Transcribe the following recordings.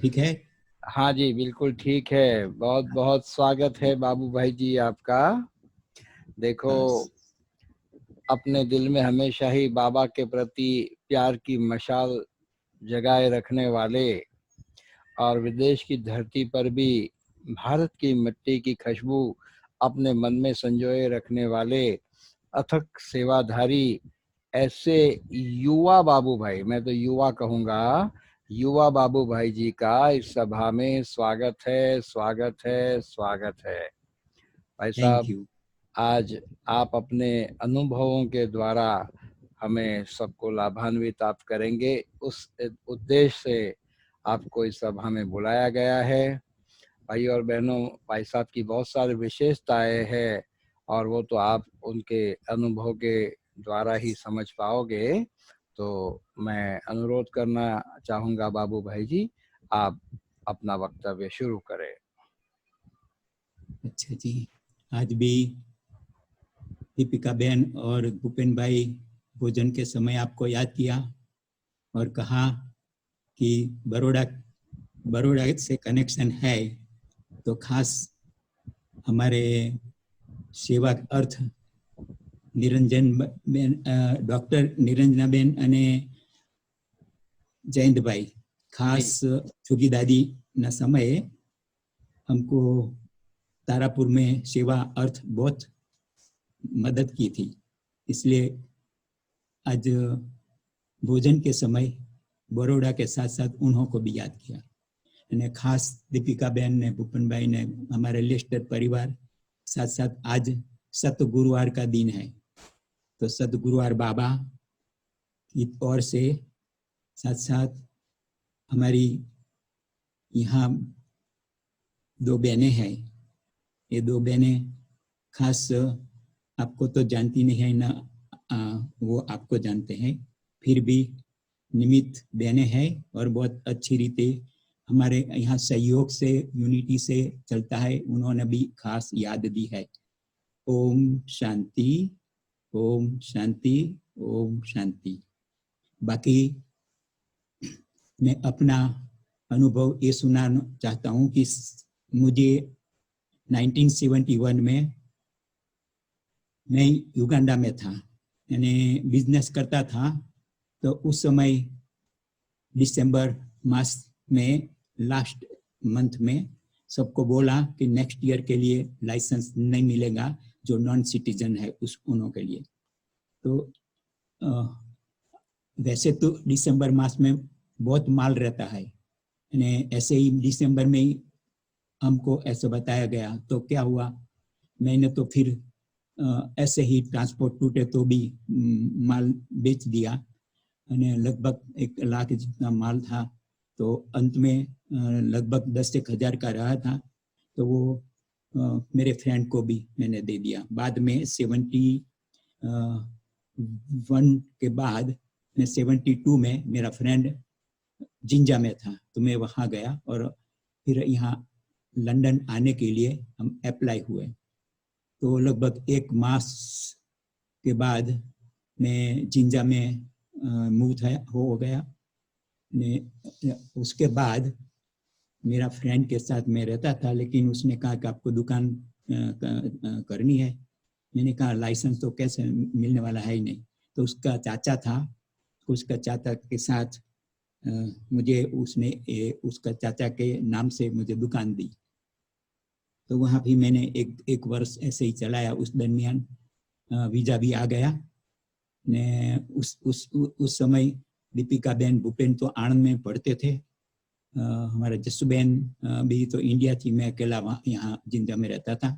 ठीक है? हाँ जी, बिल्कुल ठीक है। बहुत बहुत स्वागत है बाबू भाई जी आपका। देखो, अपने दिल में हमेशा ही बाबा के प्रति प्यार की मशाल जगाए रखने वाले और विदेश की धरती पर भी भारत की मिट्टी की खुशबू अपने मन में संजोए रखने वाले अथक सेवाधारी ऐसे युवा बाबू भाई, मैं तो युवा कहूँगा, युवा बाबू भाई जी का इस सभा में स्वागत है, स्वागत है, स्वागत है। भाई थैंक साहब, यू। आज आप अपने अनुभवों के द्वारा हमें सबको लाभान्वित आप करेंगे, उस उद्देश्य से आपको इस सभा में बुलाया गया है। भाई और बहनों, भाई साहब की बहुत सारी विशेषताएं हैं और वो तो आप उनके अनुभव के द्वारा ही समझ पाओगे। तो मैं अनुरोध करना चाहूँगा बाबू भाई जी, आप अपना वक्तव्य शुरू करें। अच्छा जी, आज भी दीपिका बहन और भूपेन भाई भोजन के समय आपको याद किया और कहा कि बड़ौदा से कनेक्शन है, तो खास हमारे सेवा अर्थ निरंजन बेन, डॉक्टर निरंजना बेन અને जयंतભાઈ खास चुगी दादी न समये हमको तारापुर में सेवा अर्थ बहुत मदद की थी। इसलिए आज भोजन के समय बड़ौदा के साथ साथ उन्हों को भी याद किया। અને खास दीपिका बहन ने, भूपेन भाई ने, हमारे लेस्टर परिवार साथ साथ आज सतगुरुवार का दिन है, तो सतगुरुवार बाबा की ओर से साथ साथ हमारी यहाँ दो बहनें हैं। ये दो बहनें खास आपको तो जानती नहीं है ना, वो आपको जानते हैं, फिर भी निमित्त बहनें हैं और बहुत अच्छी रीते हमारे यहाँ सहयोग से, यूनिटी से चलता है। उन्होंने भी खास याद दी है। ओम शांति, ओम शांति, ओम शांति। बाकी मैं अपना अनुभव ये सुनाना चाहता हूँ कि मुझे 1971 में मैं युगांडा में था, यानी बिजनेस करता था। तो उस समय दिसंबर मास में, लास्ट मंथ में सबको बोला कि नेक्स्ट ईयर के लिए लाइसेंस नहीं मिलेगा जो नॉन सिटीजन है उन्हों के लिए। तो वैसे तो दिसंबर मास में बहुत माल रहता है, ऐसे ही दिसंबर में ही हमको ऐसे बताया गया। तो क्या हुआ, मैंने तो फिर ऐसे ही ट्रांसपोर्ट टूटे तो भी माल बेच दिया। लगभग 1 लाख जितना माल था, तो अंत में लगभग 10,000 का रहा था। तो वो मेरे फ्रेंड को भी मैंने दे दिया। बाद में 71 के बाद मैं 72 में मेरा फ्रेंड जिंजा में था, तो मैं वहाँ गया और फिर यहाँ लंदन आने के लिए हम अप्लाई हुए। तो लगभग 1 मास के बाद मैं जिंजा में मूव हो गया। उसके बाद मेरा फ्रेंड के साथ मैं रहता था, लेकिन उसने कहा कि आपको दुकान करनी है। मैंने कहा लाइसेंस तो कैसे मिलने वाला है ही नहीं। तो उसका चाचा था, उसका चाचा के साथ मुझे उसका चाचा के नाम से मुझे दुकान दी। तो वहाँ भी मैंने एक वर्ष ऐसे ही चलाया। उस दरमियान वीजा भी आ गया ने उस समय दीपिका बहन, भूपेन तो आणंद में पढ़ते थे। हमारा जस्सू बहन भी तो इंडिया थी, मैं अकेला वहाँ यहाँ जिंदा में रहता था।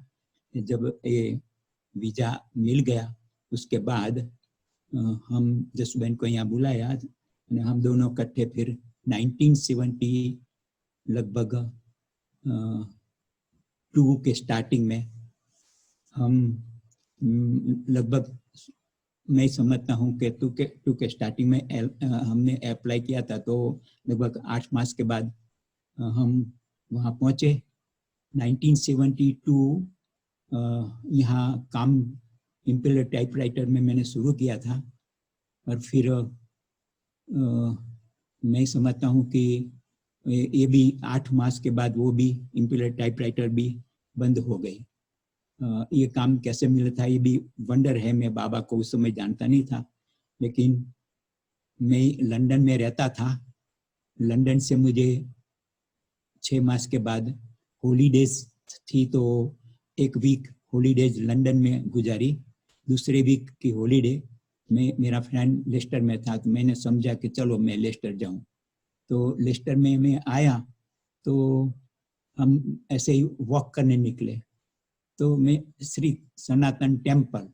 जब ये वीजा मिल गया उसके बाद हम जस्सू बहन को यहाँ बुलाया। हम दोनों इकट्ठे फिर 1970 लगभग 2 के स्टार्टिंग में हम लगभग, मैं समझता हूँ कि 2 के स्टार्टिंग में हमने अप्लाई किया था। तो लगभग 8 मास के बाद हम वहाँ पहुँचे। 1972 यहाँ काम इम्पेलर टाइपराइटर में मैंने शुरू किया था। और फिर मैं समझता हूँ कि ये भी 8 मास के बाद वो भी इम्पीरियल टाइपराइटर भी बंद हो गई। ये काम कैसे मिला था ये भी वंडर है। मैं बाबा को उस समय जानता नहीं था, लेकिन मैं लंदन में रहता था। लंदन से मुझे 6 मास के बाद हॉलीडेज थी, तो एक वीक हॉलीडेज लंदन में गुजारी। दूसरे वीक की हॉलीडे में मेरा फ्रेंड लेस्टर में था, तो मैंने समझा कि चलो मैं लेस्टर जाऊं। तो लेस्टर में मैं आया तो हम ऐसे ही वॉक करने निकले, तो मैं श्री सनातन टेम्पल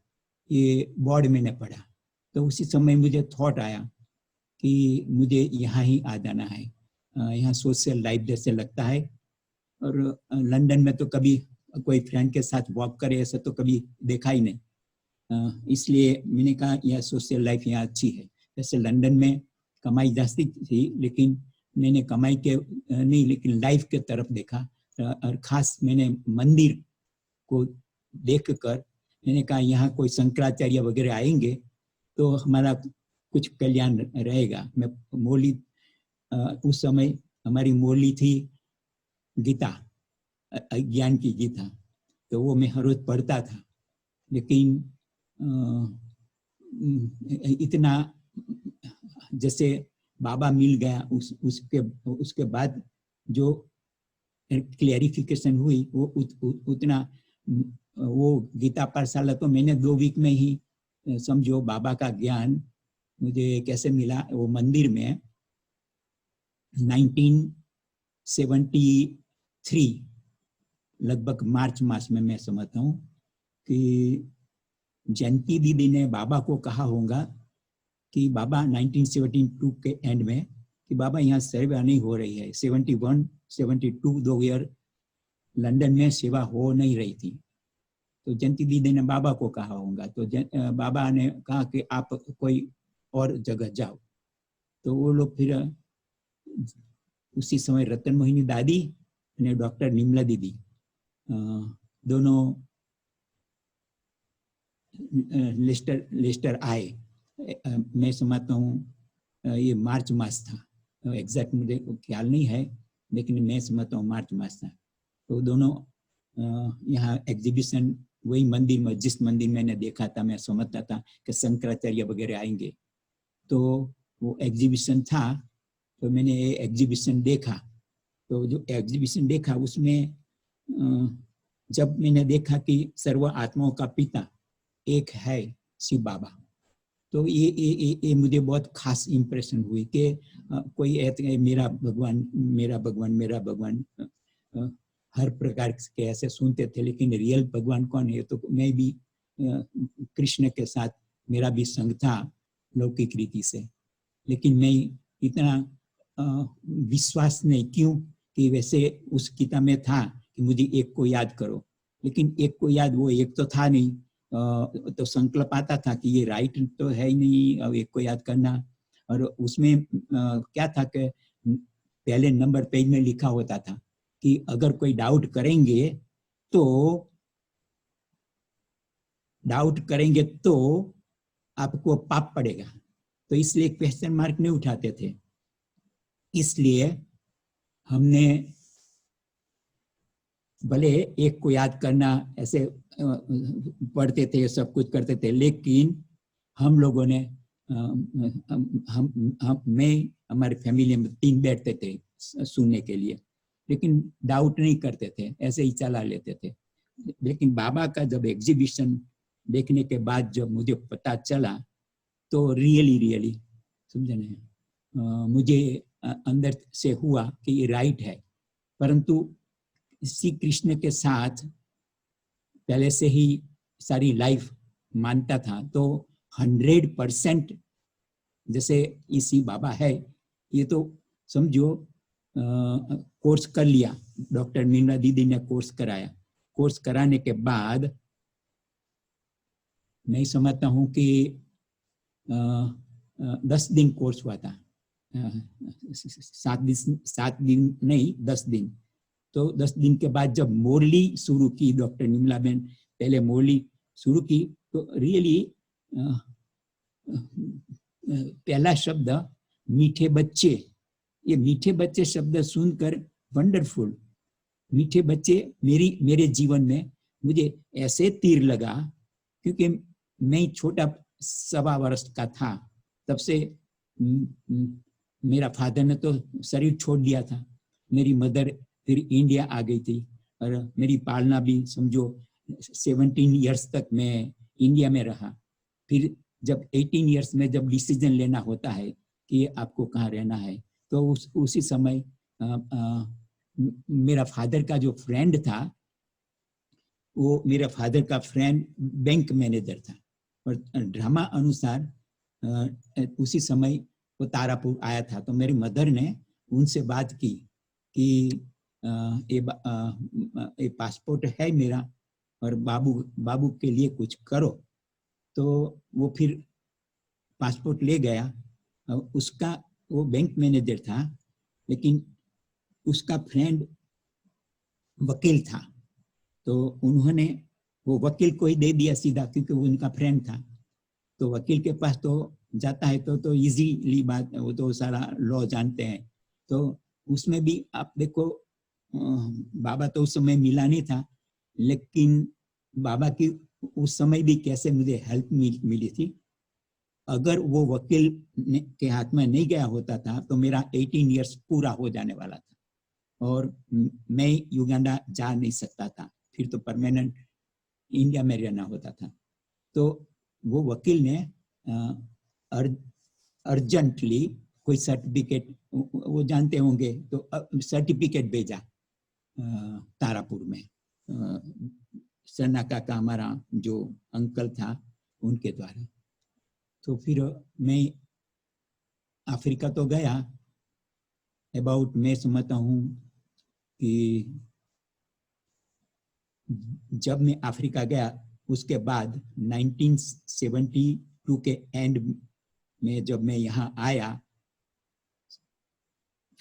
ये बोर्ड मैंने पढ़ा। तो उसी समय मुझे थॉट आया कि मुझे यहाँ ही आ जाना है, यहाँ सोशल लाइफ जैसे लगता है। और लंदन में तो कभी कोई फ्रेंड के साथ वॉक करे ऐसा तो कभी देखा ही नहीं, इसलिए मैंने कहा यह सोशल लाइफ यहाँ अच्छी है। जैसे लंदन में कमाई जास्ती थी, लेकिन मैंने कमाई के नहीं लेकिन लाइफ के तरफ देखा। और खास मैंने मंदिर को देखकर मैंने कहा यहाँ कोई शंकराचार्य वगैरह आएंगे तो हमारा कुछ कल्याण रहेगा। मैं मौली उस समय हमारी मौली थी गीता, ज्ञान की गीता, तो वो मैं हर रोज पढ़ता था। लेकिन इतना जैसे बाबा मिल गया उसके बाद जो क्लैरिफिकेशन हुई वो उतना वो गीता पाठशाला तो मैंने 2 वीक में ही समझो बाबा का ज्ञान मुझे कैसे मिला। वो मंदिर में 1973 लगभग मार्च मास में मैं समझता हूँ कि जयंती दीदी ने बाबा को कहा होगा कि बाबा 1972 के एंड में कि बाबा यहाँ सेवा नहीं हो रही है। 71, 72 2 ईयर लंदन में सेवा हो नहीं रही थी, तो जयंती दीदी ने बाबा को कहा होगा। तो बाबा ने कहा कि आप कोई और जगह जाओ। तो वो लोग फिर उसी समय रतन मोहिनी दादी और डॉक्टर निर्मला दीदी दोनों लेस्टर आए। मैं समझता हूँ ये मार्च मास था, एग्जैक्ट मुझे ख्याल नहीं है, लेकिन मैं समझता हूँ मार्च मास था। तो दोनों यहाँ एग्जीबिशन वही मंदिर में, जिस मंदिर मैंने देखा था, मैं समझता था कि शंकराचार्य वगैरह आएंगे, तो वो एग्जीबिशन था। तो मैंने ये एग्जीबिशन देखा। तो जो एग्जीबिशन देखा उसमें जब मैंने देखा कि सर्व आत्माओं का पिता एक है शिव बाबा, तो ये मुझे बहुत खास इम्प्रेशन हुई कि कोई मेरा भगवान मेरा भगवान मेरा भगवान हर प्रकार के ऐसे सुनते थे, लेकिन रियल भगवान कौन है? तो मैं भी कृष्ण के साथ मेरा भी संग था लौकिक रीति से, लेकिन मैं इतना विश्वास नहीं। क्यों कि वैसे उस किताब में था कि मुझे एक को याद करो, लेकिन एक को याद वो एक तो था नहीं। तो संकल्प आता था कि ये राइट तो है ही नहीं अब एक को याद करना। और उसमें क्या था कि पहले नंबर पेज में लिखा होता था कि अगर कोई डाउट करेंगे तो आपको पाप पड़ेगा, तो इसलिए क्वेश्चन मार्क नहीं उठाते थे। इसलिए हमने भले एक को याद करना ऐसे पढ़ते थे, सब कुछ करते थे, लेकिन हम लोगों ने मैं हमारे फैमिली में 3 बैठते थे सुनने के लिए, लेकिन डाउट नहीं करते थे, ऐसे ही चला लेते थे। लेकिन बाबा का जब एग्जीबिशन देखने के बाद जब मुझे पता चला तो रियली समझे नहीं, मुझे अंदर से हुआ कि ये राइट है। परंतु श्री कृष्ण के साथ पहले से ही सारी लाइफ मानता था, तो 100% जैसे इसी बाबा है, ये तो समझो कोर्स कर लिया। डॉक्टर मीना दीदी ने कोर्स कराया। कोर्स कराने के बाद मैं समझता हूँ कि 10 दिन कोर्स हुआ था, 7 दिन नहीं 10 दिन। तो 10 दिन के बाद जब मुरली शुरू की डॉक्टर निर्मला बहन, पहले मुरली शुरू की, तो रियली पहला शब्द मीठे बच्चे ये मीठे बच्चे शब्द सुनकर वंडरफुल, मीठे बच्चे मेरे जीवन में मुझे ऐसे तीर लगा, क्योंकि मैं छोटा 1.25 वर्ष का था तब से। मेरा फादर ने तो शरीर छोड़ दिया था, मेरी मदर फिर इंडिया आ गई थी, और मेरी पालना भी समझो 17 इयर्स तक मैं इंडिया में रहा। फिर जब 18 इयर्स में जब डिसीजन लेना होता है कि आपको कहाँ रहना है, तो उसी समय मेरा फादर का जो फ्रेंड था, वो मेरा फादर का फ्रेंड बैंक मैनेजर था, और ड्रामा अनुसार उसी समय वो तारापुर आया था। तो मेरी मदर ने उनसे बात की कि ये पासपोर्ट है मेरा, और बाबू के लिए कुछ करो। तो वो फिर पासपोर्ट ले गया। उसका वो बैंक मैनेजर था, लेकिन उसका फ्रेंड वकील था, तो उन्होंने वो वकील को ही दे दिया सीधा, क्योंकि वो उनका फ्रेंड था। तो वकील के पास तो जाता है तो इजीली बात, वो तो सारा लॉ जानते हैं। तो उसमें भी आप देखो, बाबा तो उस समय मिला नहीं था, लेकिन बाबा की उस समय भी कैसे मुझे हेल्प मिली थी। अगर वो वकील के हाथ में नहीं गया होता था तो मेरा 18 इयर्स पूरा हो जाने वाला था, और मैं युगांडा जा नहीं सकता था, फिर तो परमानेंट इंडिया में रहना होता था। तो वो वकील ने अर्जेंटली कोई सर्टिफिकेट, वो जानते होंगे, तो सर्टिफिकेट भेजा तारापुर में, सन्नाका का हमारा जो अंकल था उनके द्वारा। तो फिर मैं अफ्रीका तो गया। अबाउट मैं समझता हूँ कि जब मैं अफ्रीका गया उसके बाद 1972 के एंड में जब मैं यहाँ आया,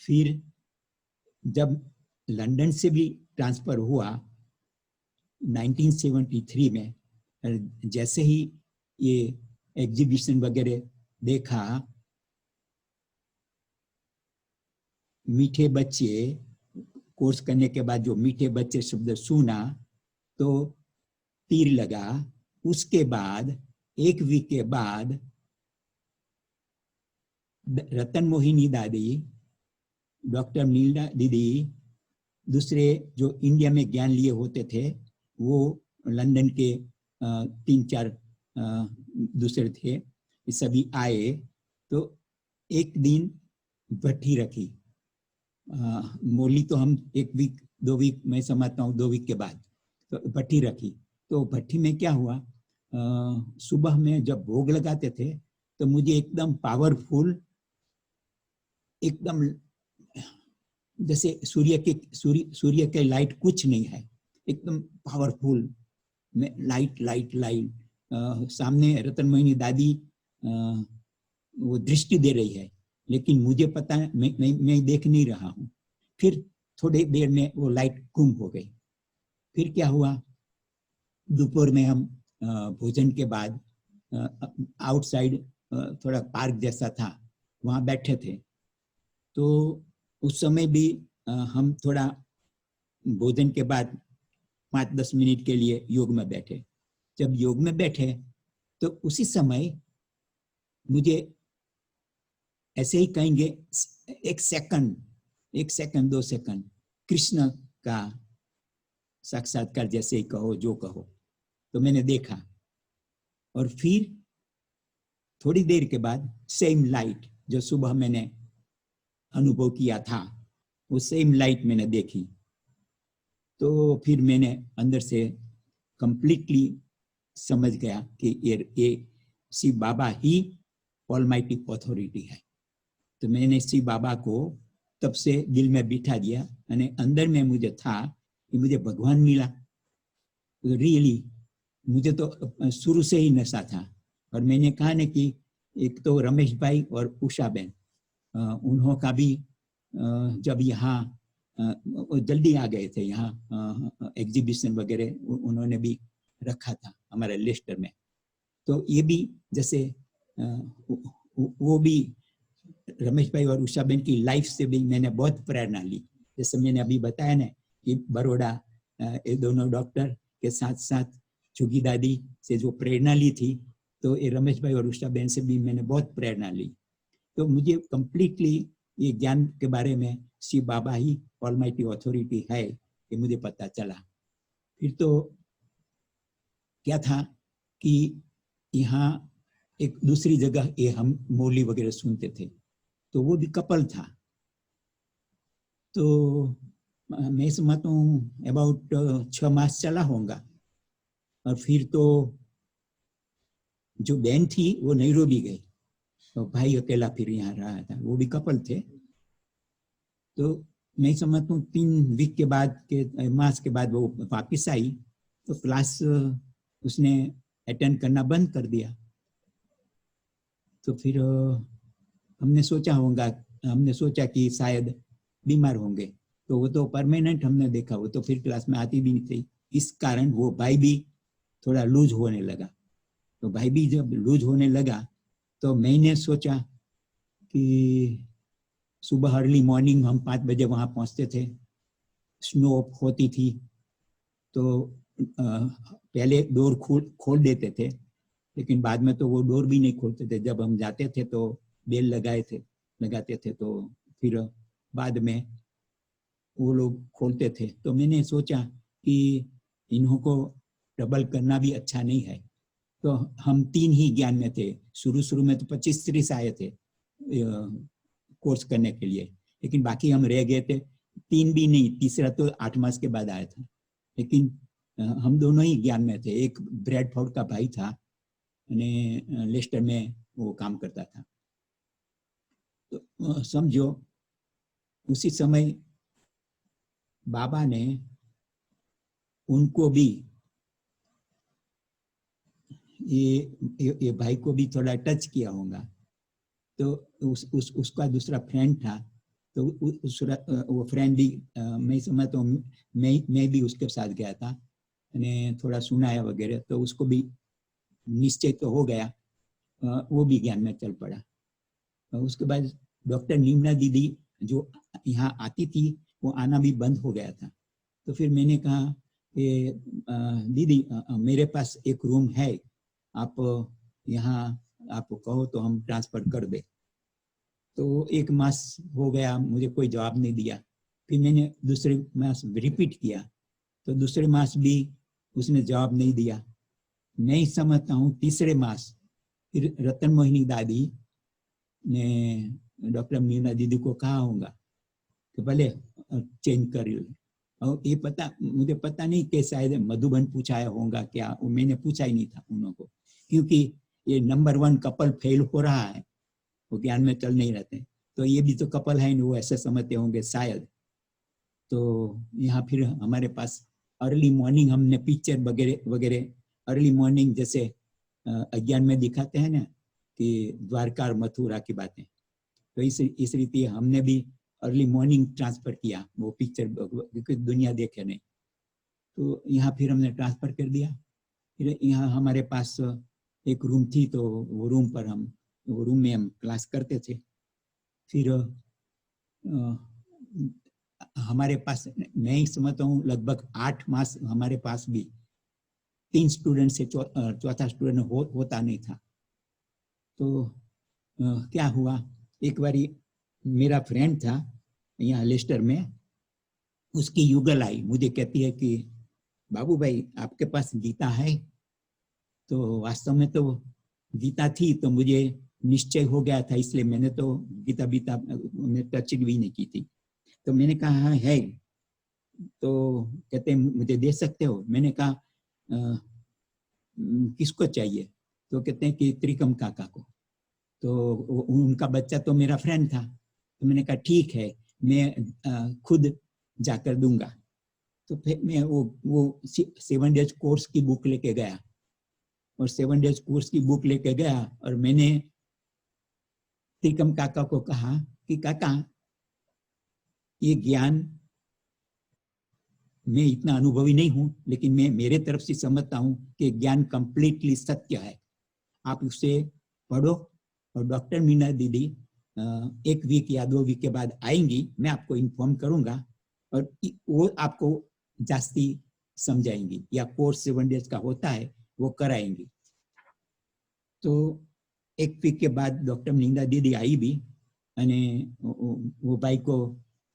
फिर जब लंदन से भी ट्रांसफर हुआ 1973 में, जैसे ही ये एग्जीबिशन वगैरह देखा, मीठे बच्चे कोर्स करने के बाद जो मीठे बच्चे शब्द सुना तो तीर लगा। उसके बाद एक वीक के बाद रतन मोहिनी दादी, डॉक्टर नीला दीदी, दूसरे जो इंडिया में ज्ञान लिए होते थे, वो लंदन के 3-4 दूसरे थे, सभी आए। तो एक दिन भट्टी रखी। मोली तो हम 1 वीक 2 वीक मैं समझता हूँ, 2 वीक के बाद तो भट्टी रखी। तो भट्टी में क्या हुआ, सुबह में जब भोग लगाते थे तो मुझे एकदम पावरफुल, एकदम जैसे सूर्य के लाइट कुछ नहीं है, एकदम पावरफुल में लाइट सामने रतन मोहिनी दादी वो दृष्टि दे रही है, लेकिन मुझे पता है मैं देख नहीं रहा हूँ। फिर थोड़ी देर में वो लाइट गुम हो गई। फिर क्या हुआ, दोपहर में हम भोजन के बाद आउटसाइड थोड़ा पार्क जैसा था, वहाँ बैठे थे। तो उस समय भी हम थोड़ा भोजन के बाद 5-10 मिनट के लिए योग में बैठे। जब योग में बैठे तो उसी समय मुझे ऐसे ही कहेंगे 1 सेकंड 2 सेकंड कृष्ण का साक्षात्कार जैसे ही कहो, जो कहो, तो मैंने देखा। और फिर थोड़ी देर के बाद सेम लाइट जो सुबह मैंने अनुभव किया था, वो सेम लाइट मैंने देखी। तो फिर मैंने अंदर से कंप्लीटली समझ गया कि ये शिव बाबा ही ऑलमाइटी अथॉरिटी है। तो मैंने शिव बाबा को तब से दिल में बिठा दिया, और अंदर में मुझे था कि मुझे भगवान मिला। तो रियली मुझे तो शुरू से ही नशा था। और मैंने कहा ना कि एक तो रमेश भाई और उषा बहन, उन्हों का भी जब यहाँ जल्दी आ गए थे, यहाँ एग्जीबिशन वगैरह उन्होंने भी रखा था हमारे लेस्टर में। तो ये भी जैसे वो भी रमेश भाई और उषा बहन की लाइफ से भी मैंने बहुत प्रेरणा ली। जैसे मैंने अभी बताया ना कि बड़ौदा ये दोनों डॉक्टर के साथ साथ चुगी दादी से जो प्रेरणा ली थी, तो ये रमेश भाई और उषा बहन से भी मैंने बहुत प्रेरणा ली। तो मुझे कंप्लीटली ये ज्ञान के बारे में शिव बाबा ही ऑलमाइटी अथॉरिटी है ये मुझे पता चला। फिर तो क्या था कि यहाँ एक दूसरी जगह ये हम मौली वगैरह सुनते थे, तो वो भी कपल था। तो मैं समझता हूँ अबाउट 6 मास चला होगा। और फिर तो जो बहन थी वो नैरोबी गई, तो भाई अकेला फिर यहाँ रहा था, वो भी कपल थे। तो मैं समझता हूँ 3 वीक के बाद के मास के बाद वो वापिस आई, तो क्लास उसने अटेंड करना बंद कर दिया। तो फिर हमने सोचा कि शायद बीमार होंगे, तो वो तो परमानेंट हमने देखा, वो तो फिर क्लास में आती भी नहीं थी। इस कारण वो भाई भी थोड़ा लूज होने लगा। तो भाई भी जब लूज होने लगा तो मैंने सोचा कि सुबह अर्ली मॉर्निंग हम 5 बजे वहां पहुंचते थे, स्नो होती थी, तो पहले डोर खोल देते थे, लेकिन बाद में तो वो डोर भी नहीं खोलते थे। जब हम जाते थे तो बेल लगाते थे, तो फिर बाद में वो लोग खोलते थे। तो मैंने सोचा कि इन्हों को ट्रबल करना भी अच्छा नहीं है। तो हम 3 ही ज्ञान में थे। शुरू में तो 25-30 आए थे कोर्स करने के लिए, लेकिन बाकी हम रह गए थे। 3 भी नहीं, तीसरा तो 8 मास के बाद आया था। लेकिन हम दोनों ही ज्ञान में थे। एक ब्रैडफोर्ड का भाई था, लेस्टर में वो काम करता था। तो समझो उसी समय बाबा ने उनको भी ये भाई को भी थोड़ा टच किया होगा। तो उसका दूसरा फ्रेंड था, तो वो फ्रेंड भी मैं समझता हूँ मैं भी उसके साथ गया था, मैंने थोड़ा सुनाया वगैरह, तो उसको भी निश्चय तो हो गया, वो भी ज्ञान में चल पड़ा। उसके बाद डॉक्टर नीमना दीदी जो यहाँ आती थी वो आना भी बंद हो गया था। तो फिर मैंने कहा कि दीदी मेरे पास एक रूम है, आप यहाँ आप कहो तो हम ट्रांसफर कर दे। तो 1 मास हो गया, मुझे कोई जवाब नहीं दिया। फिर मैंने दूसरे मास रिपीट किया, तो दूसरे मास भी उसने जवाब नहीं दिया। मैं समझता हूँ तीसरे मास फिर रतन मोहिनी दादी ने डॉक्टर मीना दीदी को कहा होगा कि भले चेंज कर लो। और ये मुझे पता नहीं कि शायद मधुबन पूछाया होगा क्या, मैंने पूछा ही नहीं था उन को, क्योंकि ये नंबर 1 कपल फेल हो रहा है, वो ज्ञान में चल नहीं रहते, तो ये भी तो कपल है, वो ऐसे समझते होंगे शायद। तो यहाँ फिर हमारे पास अर्ली मॉर्निंग हमने पिक्चर वगैरह अर्ली मॉर्निंग जैसे अज्ञान में दिखाते हैं ना कि द्वारका और मथुरा की बातें, तो इस रीति हमने भी अर्ली मॉर्निंग ट्रांसफर किया वो पिक्चर, क्योंकि दुनिया देखे नहीं। तो यहाँ फिर हमने ट्रांसफर कर दिया। फिर यहाँ हमारे पास एक रूम थी, तो वो रूम में हम क्लास करते थे। फिर हमारे पास मैं समझता हूँ लगभग 8 मास हमारे पास भी 3 स्टूडेंट से चौथा स्टूडेंट होता नहीं था। तो क्या हुआ, एक बारी मेरा फ्रेंड था यहाँ लेस्टर में, उसकी युगल आई, मुझे कहती है कि बाबू भाई आपके पास गीता है? तो वास्तव में तो गीता थी, तो मुझे निश्चय हो गया था, इसलिए मैंने तो गीता में टच भी नहीं की थी। तो मैंने कहा है, तो कहते मुझे दे सकते हो? मैंने कहा किसको चाहिए? तो कहते हैं कि त्रिकम काका को। तो उनका बच्चा तो मेरा फ्रेंड था, तो मैंने कहा ठीक है, मैं खुद जाकर दूंगा। तो फिर मैं वो 7 डेज कोर्स की बुक लेके गया, और 7 डेज कोर्स की बुक लेके गया, और मैंने त्रिकम काका को कहा कि काका ये ज्ञान मैं इतना अनुभवी नहीं हूं, लेकिन मैं मेरे तरफ से समझता हूं कि ज्ञान कंप्लीटली सत्य है, आप उसे पढ़ो। और डॉक्टर मीना दीदी 1 वीक या 2 वीक के बाद आएंगी, मैं आपको इन्फॉर्म करूंगा और वो आपको जास्ती समझाएंगी, या कोर्स 7 डेज का होता है वो कराएंगी। तो 1 वीक के बाद डॉक्टर निंदा दीदी आई भी, અને वो भाई को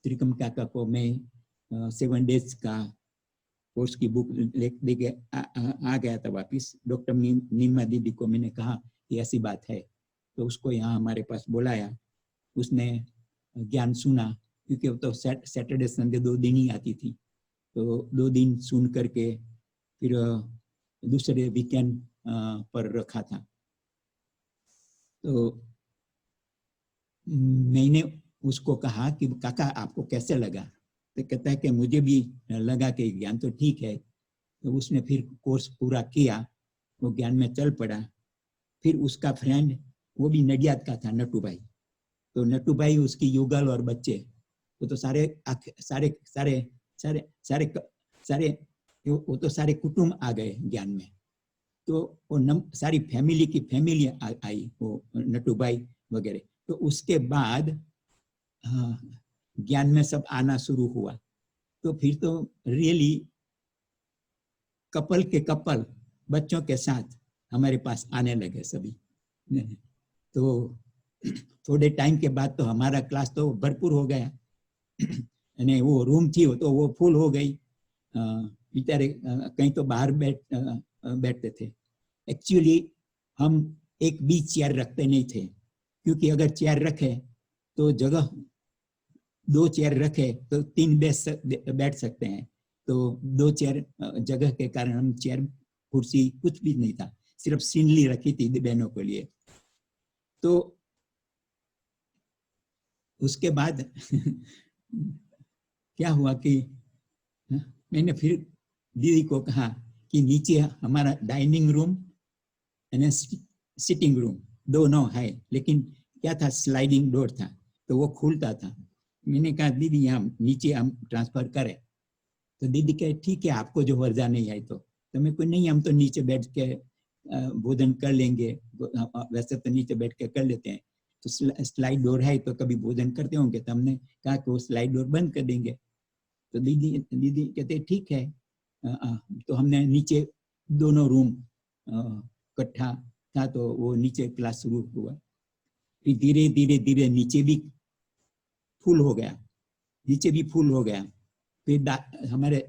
त्रिकम काका को मैं 7 डेज का कोर्स की बुक लेके आ गया था वापिस। डॉक्टर नीमा दीदी को मैंने कहा कि ऐसी बात है, तो उसको यहाँ हमारे पास बुलाया। उसने ज्ञान सुना, क्योंकि वो तो सैटरडे संडे 2 दिन ही आती थी, तो 2 दिन सुन करके फिर दूसरे वीकेंड पर रखा था। तो मैंने उसको कहा कि काका आपको कैसे लगा? तो कहता है कि मुझे भी लगा कि ज्ञान तो ठीक है। तो उसने फिर कोर्स पूरा किया, वो ज्ञान में चल पड़ा। फिर उसका फ्रेंड, वो भी नडियाद का था, नटू भाई। तो नटू भाई, उसकी युगल और बच्चे, वो तो सारे सारे सारे सारे सारे सारे वो तो सारे कुटुंब आ गए ज्ञान में। तो वो सारी फैमिली की फैमिली आई, वो नटू भाई वगैरह। तो उसके बाद ज्ञान में सब आना शुरू हुआ। तो फिर तो रियली कपल के कपल बच्चों के साथ हमारे पास आने लगे सभी। तो थोड़े टाइम के बाद तो हमारा क्लास तो भरपूर हो गया, અને वो रूम थी तो वो फुल हो गई। बेचारे कहीं तो बाहर बैठते थे। एक्चुअली हम एक भी चेयर रखते नहीं थे, क्योंकि अगर चेयर रखे तो जगह, 2 चेयर रखे तो 3 बैठ सकते हैं। तो 2 चेयर जगह के कारण हम चेयर कुर्सी कुछ भी नहीं था, सिर्फ सीनली रखी थी बहनों के लिए। तो उसके बाद क्या हुआ कि मैंने फिर दीदी को कहा कि नीचे हमारा डाइनिंग रूम और सिटिंग रूम दोनों है, लेकिन क्या था, स्लाइडिंग डोर था, तो वो खुलता था। मैंने कहा दीदी यहाँ नीचे हम ट्रांसफर करें? तो दीदी कहे ठीक है, आपको जो वर्जा नहीं आई तो मैं कोई नहीं, हम तो नीचे बैठ के भोजन कर लेंगे, वैसे तो नीचे बैठ के कर लेते हैं। तो स्लाइड डोर है तो कभी भोजन करते होंगे, तो हमने कहा कि वो स्लाइड डोर बंद कर देंगे। तो दीदी कहते ठीक है। तो हमने नीचे दोनों रूम इकट्ठा था, तो वो नीचे क्लास शुरू हुआ। फिर धीरे धीरे धीरे नीचे भी फुल हो गया, नीचे भी फुल हो गया। फिर हमारे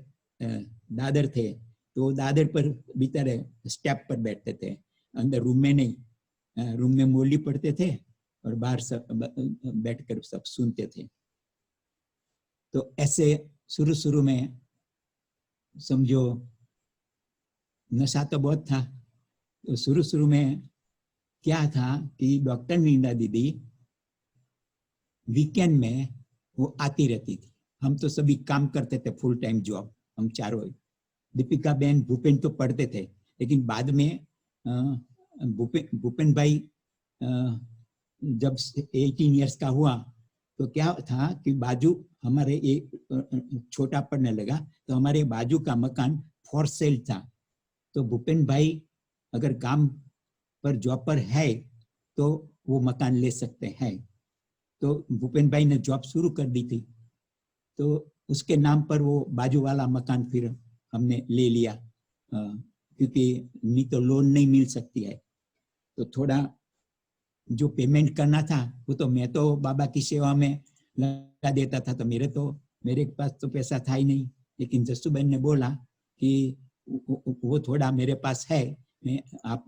दादर थे, तो दादर पर बेचारे स्टेप पर बैठते थे, अंदर रूम में नहीं। रूम में मोली पढ़ते थे और बाहर सब बैठकर सब सुनते थे। तो ऐसे शुरू शुरू में समझो नशा तो बहुत था। तो शुरू शुरू में क्या था कि डॉक्टर नींदा दीदी वीकेंड में वो आती रहती थी। हम तो सभी काम करते थे, फुल टाइम जॉब, हम चारों। दीपिका बहन, भूपेन तो पढ़ते थे, लेकिन बाद में भूपेन भाई जब 18 इयर्स का हुआ तो क्या था कि बाजू हमारे एक छोटा पड़ने लगा, तो हमारे बाजू का मकान फॉर सेल था। तो भूपेन भाई अगर काम पर जॉब पर है तो वो मकान ले सकते हैं। तो भूपेन भाई ने जॉब शुरू कर दी थी, तो उसके नाम पर वो बाजू वाला मकान फिर हमने ले लिया, क्योंकि नहीं तो लोन नहीं मिल सकती है। तो थोड़ा जो पेमेंट करना था वो तो मैं तो बाबा की सेवा में लगा देता था, तो मेरे पास तो पैसा था ही नहीं। लेकिन जस्सूबेन ने बोला कि वो थोड़ा मेरे पास है, मैं आप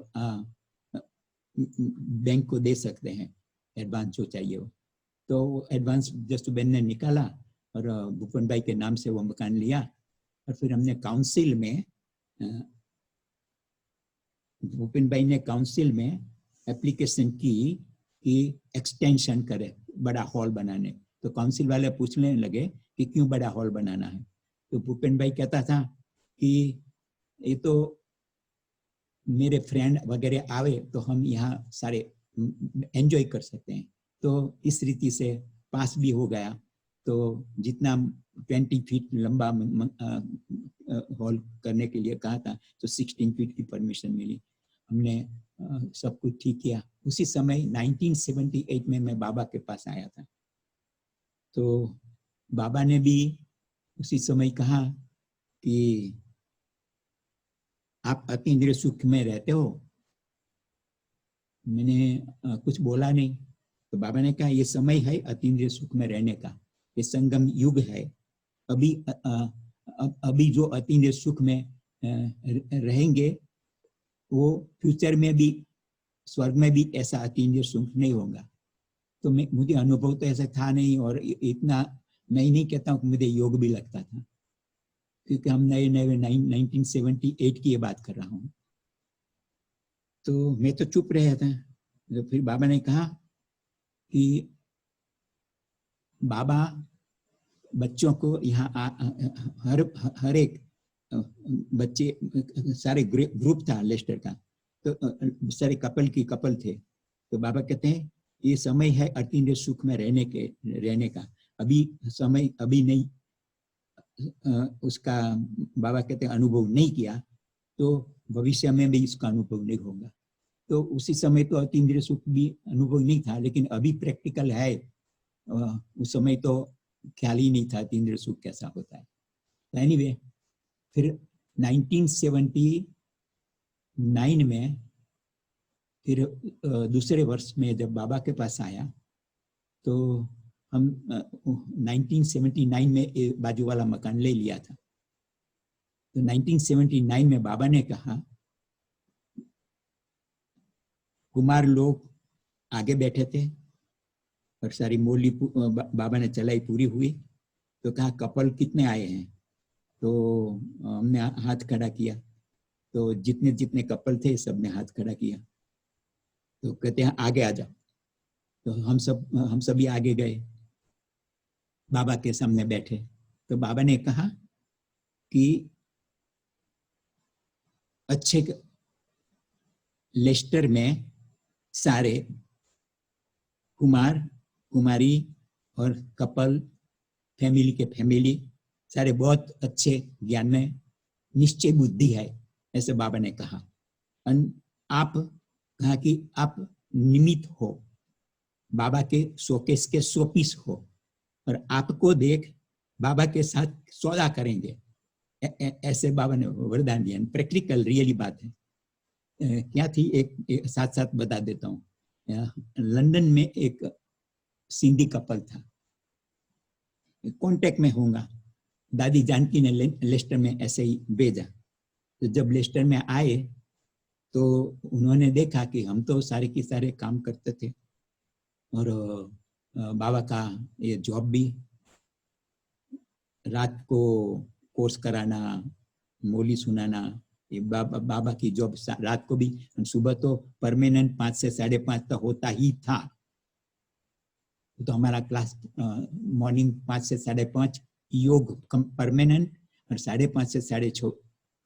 बैंक को दे सकते हैं, एडवांस जो चाहिए हो। तो एडवांस जस्सूबेन ने निकाला और भूपेन भाई के नाम से वो मकान लिया। और फिर हमने काउंसिल में, भूपेन भाई ने काउंसिल में एप्लीकेशन की कि एक्सटेंशन करे, बड़ा हॉल बनाने। तो काउंसिल वाले पूछने लगे कि क्यों बड़ा हॉल बनाना है? तो भूपेन भाई कहता था कि ये तो मेरे फ्रेंड वगैरह आवे तो हम यहाँ सारे एंजॉय कर सकते हैं। तो इस रीति से पास भी हो गया। तो जितना 20 फीट लंबा हॉल करने के लिए कहा था, तो 16 फीट की परमिशन मिली। हमने सब कुछ ठीक किया। उसी समय 1978 में मैं बाबा के पास आया था। तो बाबा ने भी उसी समय कहा कि आप अतीन्द्रिय सुख में रहते हो। मैंने कुछ बोला नहीं। तो बाबा ने कहा ये समय है अतीन्द्रिय सुख में रहने का, ये संगम युग है। अभी जो अतीन्द्रिय सुख में रहेंगे वो फ्यूचर में भी स्वर्ग में भी ऐसा अतीन्द्रिय सुख नहीं होगा। तो मुझे अनुभव तो ऐसा था नहीं, और इतना मैं नहीं कहता हूँ कि मुझे योग भी लगता था, क्योंकि हम नए 1978 की ये बात कर रहा हूँ। तो मैं तो चुप रहा था। तो फिर बाबा ने कहा कि बाबा बच्चों को यहाँ हर एक बच्चे, सारे ग्रुप था लेस्टर का, तो सारे कपल थे। तो बाबा कहते हैं ये समय है अतीन्द्रिय सुख में रहने का। अभी समय अभी नहीं, उसका बाबा कहते हैं अनुभव नहीं किया तो भविष्य में भी इसका अनुभव नहीं होगा। तो उसी समय तो अतीन्द्रिय सुख भी अनुभव नहीं था, लेकिन अभी प्रैक्टिकल है। उस समय तो ख्याल ही नहीं था अतीन्द्रिय सुख कैसा होता है। एनीवे, फिर 1979 में फिर दूसरे वर्ष में जब बाबा के पास आया तो हम 1979 में बाजू वाला मकान ले लिया था। तो 1979 में बाबा ने कहा, कुमार लोग आगे बैठे थे और सारी मोली बाबा ने चलाई पूरी हुई। तो कहा कपल कितने आए हैं? तो हमने हाथ खड़ा किया। तो जितने जितने कपल थे सबने हाथ खड़ा किया। तो कहते हैं आगे आ जाओ। तो हम सभी आगे गए, बाबा के सामने बैठे। तो बाबा ने कहा कि अच्छे लेस्टर में सारे कुमार कुमारी और कपल फैमिली के फैमिली सारे बहुत अच्छे ज्ञान में निश्चय बुद्धि है, ऐसे बाबा ने कहा। आप कहा कि आप निमित्त हो, बाबा के शोकेस के शोपीस हो, और आपको देख बाबा के साथ सौदा करेंगे, ऐसे बाबा ने वरदान दिया। प्रैक्टिकल रियली बात है। क्या थी, एक साथ साथ बता देता हूँ। लंदन में एक सिंधी कपल था, कांटेक्ट में होगा। दादी जानकी ने लेस्टर में ऐसे ही भेजा। तो जब लेस्टर में आए तो उन्होंने देखा कि हम तो सारे के सारे काम करते थे, और बाबा का ये जॉब भी, रात को कोर्स कराना, मोली सुनाना, ये बाबा की जॉब रात को भी। सुबह तो परमानेंट 5 से 5:30 तक होता ही था। तो हमारा क्लास मॉर्निंग 5 से 5:30 योग परमानेंट, और 5:30 से 6:30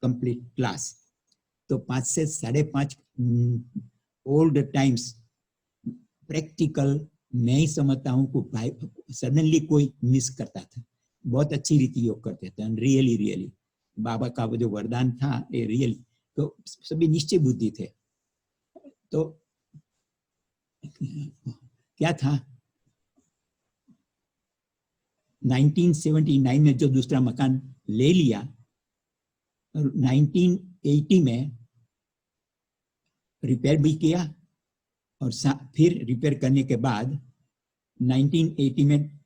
कंप्लीट क्लास। तो 5 से 5:30 ओल्ड टाइम्स प्रैक्टिकल मैं ही समझता हूँ को सडनली कोई मिस करता था। बहुत अच्छी रीति योग करते थे, रियली बाबा का वो जो वरदान था ये रियली। तो सभी निश्चय बुद्धि थे। तो क्या था, 1979 में जो दूसरा मकान ले लिया, और 1980 में रिपेयर भी किया, और फिर रिपेयर करने के बाद 1980 में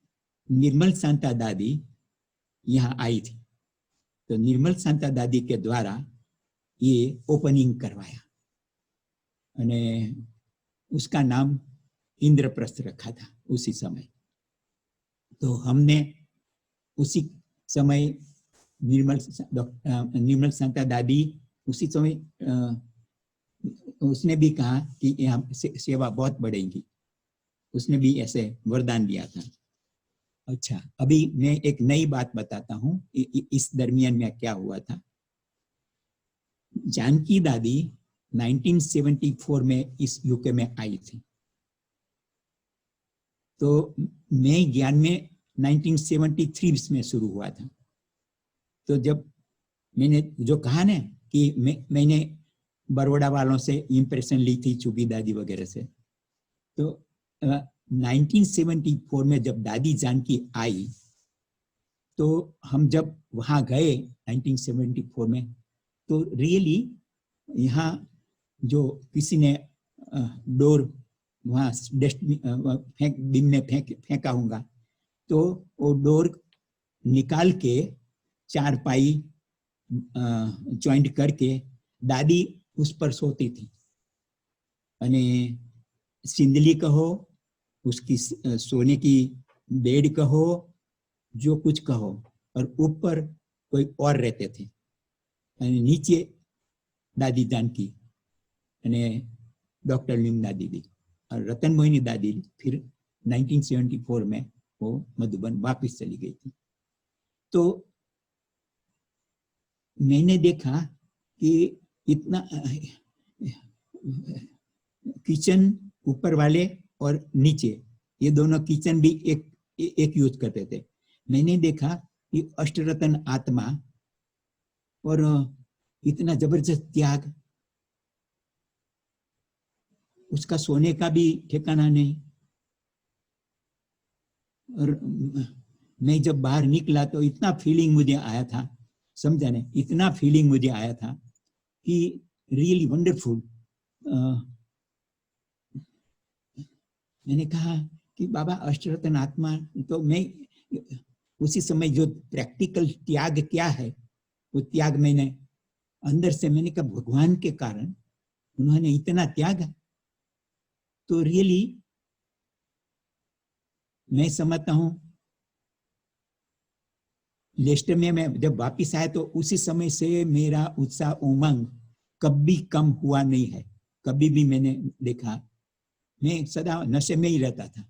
निर्मल शांता दादी यहाँ आई थी। तो निर्मल शांता दादी के द्वारा ये ओपनिंग करवाया, અને उसका नाम इंद्रप्रस्थ रखा था उसी समय। तो हमने उसी समय निर्मल शांता दादी उसी समय उसने भी कहा कि यहाँ सेवा बहुत बढ़ेगी। उसने भी ऐसे वरदान दिया था। अच्छा, अभी मैं एक नई बात बताता हूँ इस दरमियान में क्या हुआ था। जानकी दादी 1974 में इस यूके में आई थी। तो मैं ज्ञान में 1973 में शुरू हुआ था। तो जब मैंने जो कहा ना कि मैंने बड़ौदा वालों से इम्प्रेशन ली थी, चुगी दादी वगैरह से। तो 1974 में जब दादी जानकी आई तो हम जब वहां गए 1974 में, तो रियली यहाँ जो किसी ने डोर वहाँ डस्टबिन बिन में फेंका होगा, तो वो डोर निकाल के चारपाई जॉइंट करके दादी उस पर सोती थी। अने सिंदली कहो, उसकी सोने की बेड कहो, जो कुछ कहो, और ऊपर कोई और रहते थे, नीचे दादी जानकी અને डॉक्टर लिंगना दीदी और रतन मोहिनी दादी फिर 1974 में वो मधुबन वापस चली गई थी। तो मैंने देखा कि इतना किचन ऊपर वाले और नीचे, ये दोनों किचन भी एक यूज करते थे। मैंने देखा कि अष्टरत्न आत्मा और इतना जबरदस्त त्याग, उसका सोने का भी ठिकाना नहीं। और मैं जब बाहर निकला तो इतना फीलिंग मुझे आया था, समझा ने, इतना फीलिंग मुझे आया था कि रियली वंडरफुल। मैंने कहा कि बाबा अष्टरत्न आत्मा, तो मैं उसी समय जो प्रैक्टिकल त्याग क्या है, वो त्याग मैंने अंदर से, मैंने कहा भगवान के कारण उन्होंने इतना त्याग। तो रियली मैं समझता हूं, लेस्टर में मैं जब वापिस आया तो उसी समय से मेरा उत्साह उमंग कभी कम हुआ नहीं है। कभी भी मैंने देखा, मैं सदा नशे में ही रहता था।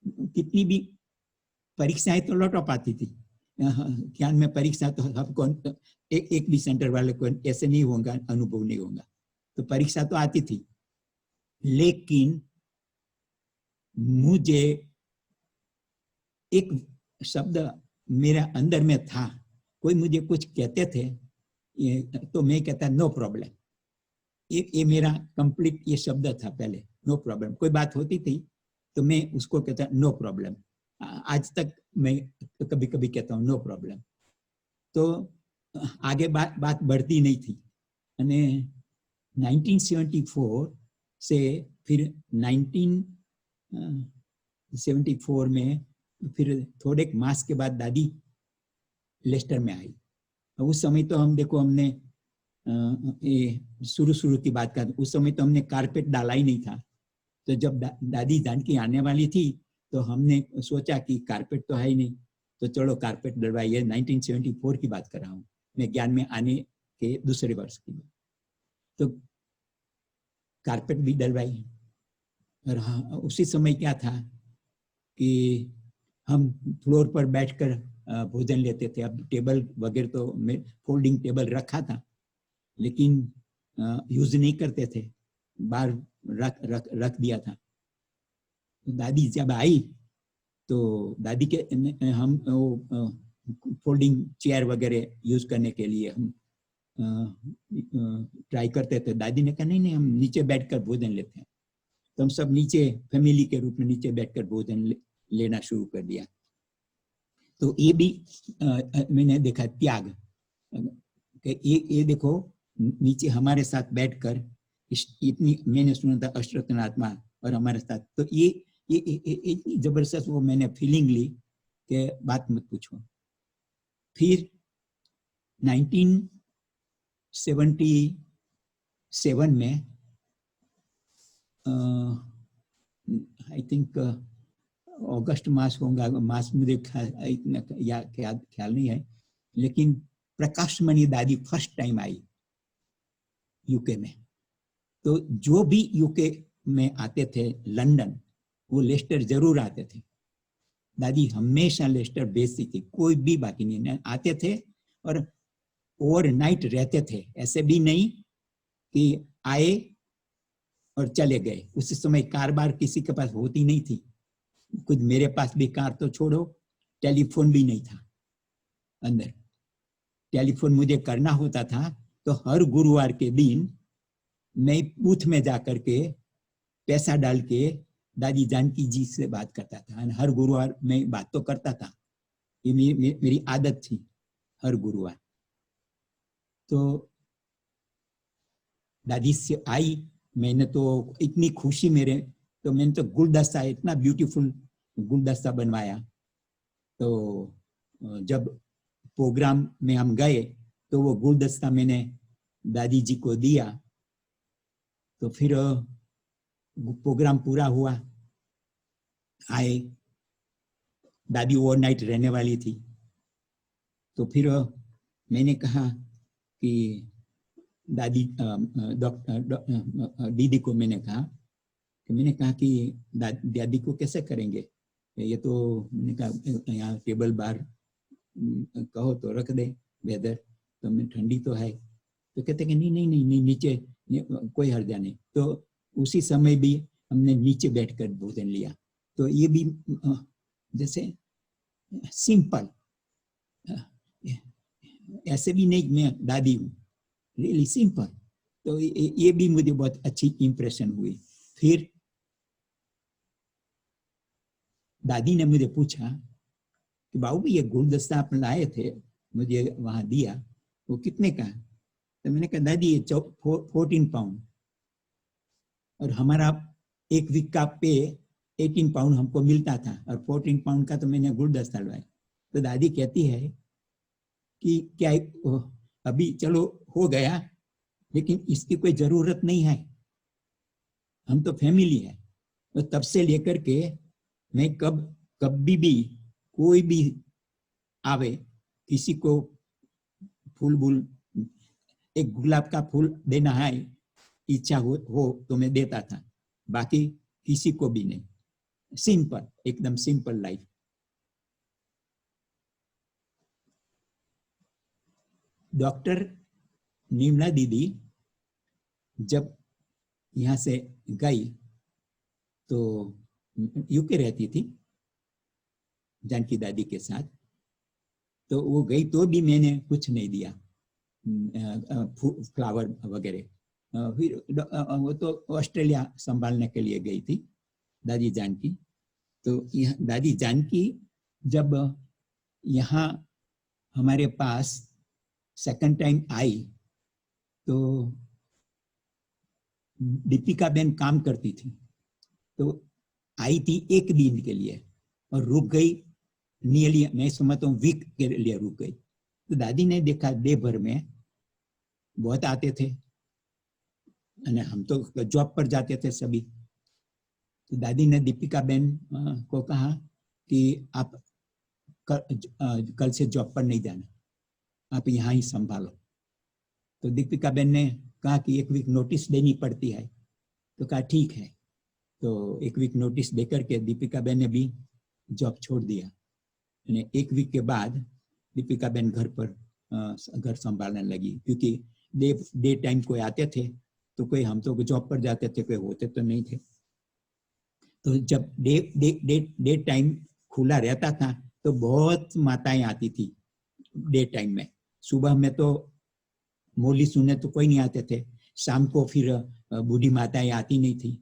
कितनी भी परीक्षाएं तो लौट पाती थी, ज्ञान में परीक्षा तो सबको, एक भी सेंटर वाले को ऐसे नहीं होगा, अनुभव नहीं होगा। तो परीक्षा तो आती थी, लेकिन मुझे एक शब्द मेरे अंदर में था, कोई मुझे कुछ कहते थे तो मैं कहता नो प्रॉब्लम। ये मेरा कंप्लीट ये शब्द था पहले, नो प्रॉब्लम। कोई बात होती थी तो मैं उसको कहता नो प्रॉब्लम। आज तक मैं कभी कभी कहता हूँ नो प्रॉब्लम। तो आगे बात बढ़ती नहीं थी। અને 1974 से फिर 1974 में फिर थोड़े मास के बाद दादी लेस्टर में आई। उस समय तो हम देखो, हमने शुरू की बात कर, उस समय तो हमने कारपेट डाला ही नहीं था। तो जब दादी जानकी आने वाली थी तो हमने सोचा कि कारपेट तो है ही नहीं, तो चलो कारपेट डलवाइए। 1974 की बात कर रहा हूँ मैं, ज्ञान में आने के दूसरे वर्ष की। तो कारपेट भी डलवाई। और हाँ, उसी समय क्या था कि हम फ्लोर पर बैठकर भोजन लेते थे। अब टेबल वगैरह तो फोल्डिंग टेबल रखा था, लेकिन यूज नहीं करते थे, बाहर रख दिया था। दादी जब आई तो दादी के हम फोल्डिंग चेयर वगैरह यूज करने के लिए हम ट्राई करते थे। दादी ने कहा नहीं, हम नीचे बैठकर भोजन लेते हैं। तो हम सब नीचे फैमिली के रूप में नीचे बैठकर भोजन लेना शुरू कर दिया। तो ये भी मैंने देखा त्याग। ये देखो, नीचे हमारे साथ बैठकर इतनी, मैंने सुना था अष्टरत्न आत्मा और हमारे साथ, तो ये इतनी जबरदस्त वो मैंने फीलिंग ली कि बात मत पूछो। फिर 1977 में आई थिंक अगस्त मास होगा, मास मुझे ख्याल नहीं है, लेकिन प्रकाशमणि दादी फर्स्ट टाइम आई यूके में। तो जो भी यूके में आते थे लंदन, वो लेस्टर जरूर आते थे। दादी हमेशा लेस्टर भेजती थी, कोई भी बाकी नहीं, आते थे और ओवरनाइट रहते थे। ऐसे भी नहीं कि आए और चले गए। उस समय कार बार किसी के पास होती नहीं थी, खुद मेरे पास भी कार तो छोड़ो, टेलीफोन भी नहीं था अंदर। टेलीफोन मुझे करना होता था तो हर गुरुवार के दिन मैं बूथ में जा करके पैसा डाल के दादी जानकी जी से बात करता था। हर गुरुवार मैं बात तो करता था, ये मेरी आदत थी हर गुरुवार। तो दादी से आई, मैंने तो इतनी खुशी मेरे, तो मैंने तो गुलदस्ता, इतना ब्यूटीफुल गुलदस्ता बनवाया। तो जब प्रोग्राम में हम गए तो वो गुलदस्ता मैंने दादी जी को दिया। तो फिर प्रोग्राम पूरा हुआ, आए, दादी ओवरनाइट रहने वाली थी। तो फिर मैंने कहा कि दादी दीदी को मैंने कहा कि दादी को कैसे करेंगे, ये तो मैंने कहा यहाँ टेबल बार कहो तो रख दे, वेदर तो मैं ठंडी तो है। तो कहते कि नहीं नहीं नहीं नहीं नीचे कोई हर्जा नहीं। तो उसी समय भी हमने नीचे बैठकर भोजन लिया। तो ये भी जैसे सिंपल, ऐसे भी नहीं मैं दादी हूँ, रियली सिंपल। तो ये भी मुझे बहुत अच्छी इंप्रेशन हुई। फिर दादी ने मुझे पूछा कि बाबू ये गुलदस्ता आप लाए थे, मुझे वहां दिया, वो कितने का है? तो मैंने कहा दादी ये 14 पाउंड, और हमारा एक वीक का पे 18 पाउंड हमको मिलता था, और 14 पाउंड का तो मैंने गुलदस्ता लाया। तो दादी कहती है कि क्या अभी चलो हो गया, लेकिन इसकी कोई जरूरत नहीं है, हम तो फैमिली है। तो तब से लेकर के मैं कभी भी कोई भी आवे, किसी को फूल एक गुलाब का फूल देना है, इच्छा हो तो मैं देता था, बाकी किसी को भी नहीं। सिंपल, एकदम सिंपल लाइफ। डॉक्टर निर्मला दीदी जब यहाँ से गई तो यूके रहती थी जानकी दादी के साथ। तो वो गई तो भी मैंने कुछ नहीं दिया, फ्लावर वगैरह। फिर वो तो ऑस्ट्रेलिया संभालने के लिए गई थी दादी जानकी। तो दादी जानकी जब यहाँ हमारे पास सेकंड टाइम आई तो दीपिका बेन काम करती थी, तो आई थी एक दिन के लिए और रुक गई, नियरली मैं समझता हूँ वीक के लिए रुक गई। तो दादी ने देखा डे भर में बहुत आते थे, हम तो जॉब पर जाते थे सभी। तो दादी ने दीपिका बेन को कहा कि आप कल से जॉब पर नहीं जाना, आप यहाँ ही संभालो। तो दीपिका बेन ने कहा कि एक वीक नोटिस देनी पड़ती है। तो कहा ठीक है। तो एक वीक नोटिस देकर के दीपिका बेन ने भी जॉब छोड़ दिया। एक वीक के बाद दीपिका बेन घर संभालने लगी, क्योंकि डे टाइम कोई आते थे तो कोई, हम तो जॉब पर जाते थे, कोई होते तो नहीं थे। तो जब डे टाइम खुला रहता था तो बहुत माताएं आती थी डे टाइम में। सुबह में तो मोली सुनने तो कोई नहीं आते थे, शाम को फिर बूढ़ी माताएं आती नहीं थी।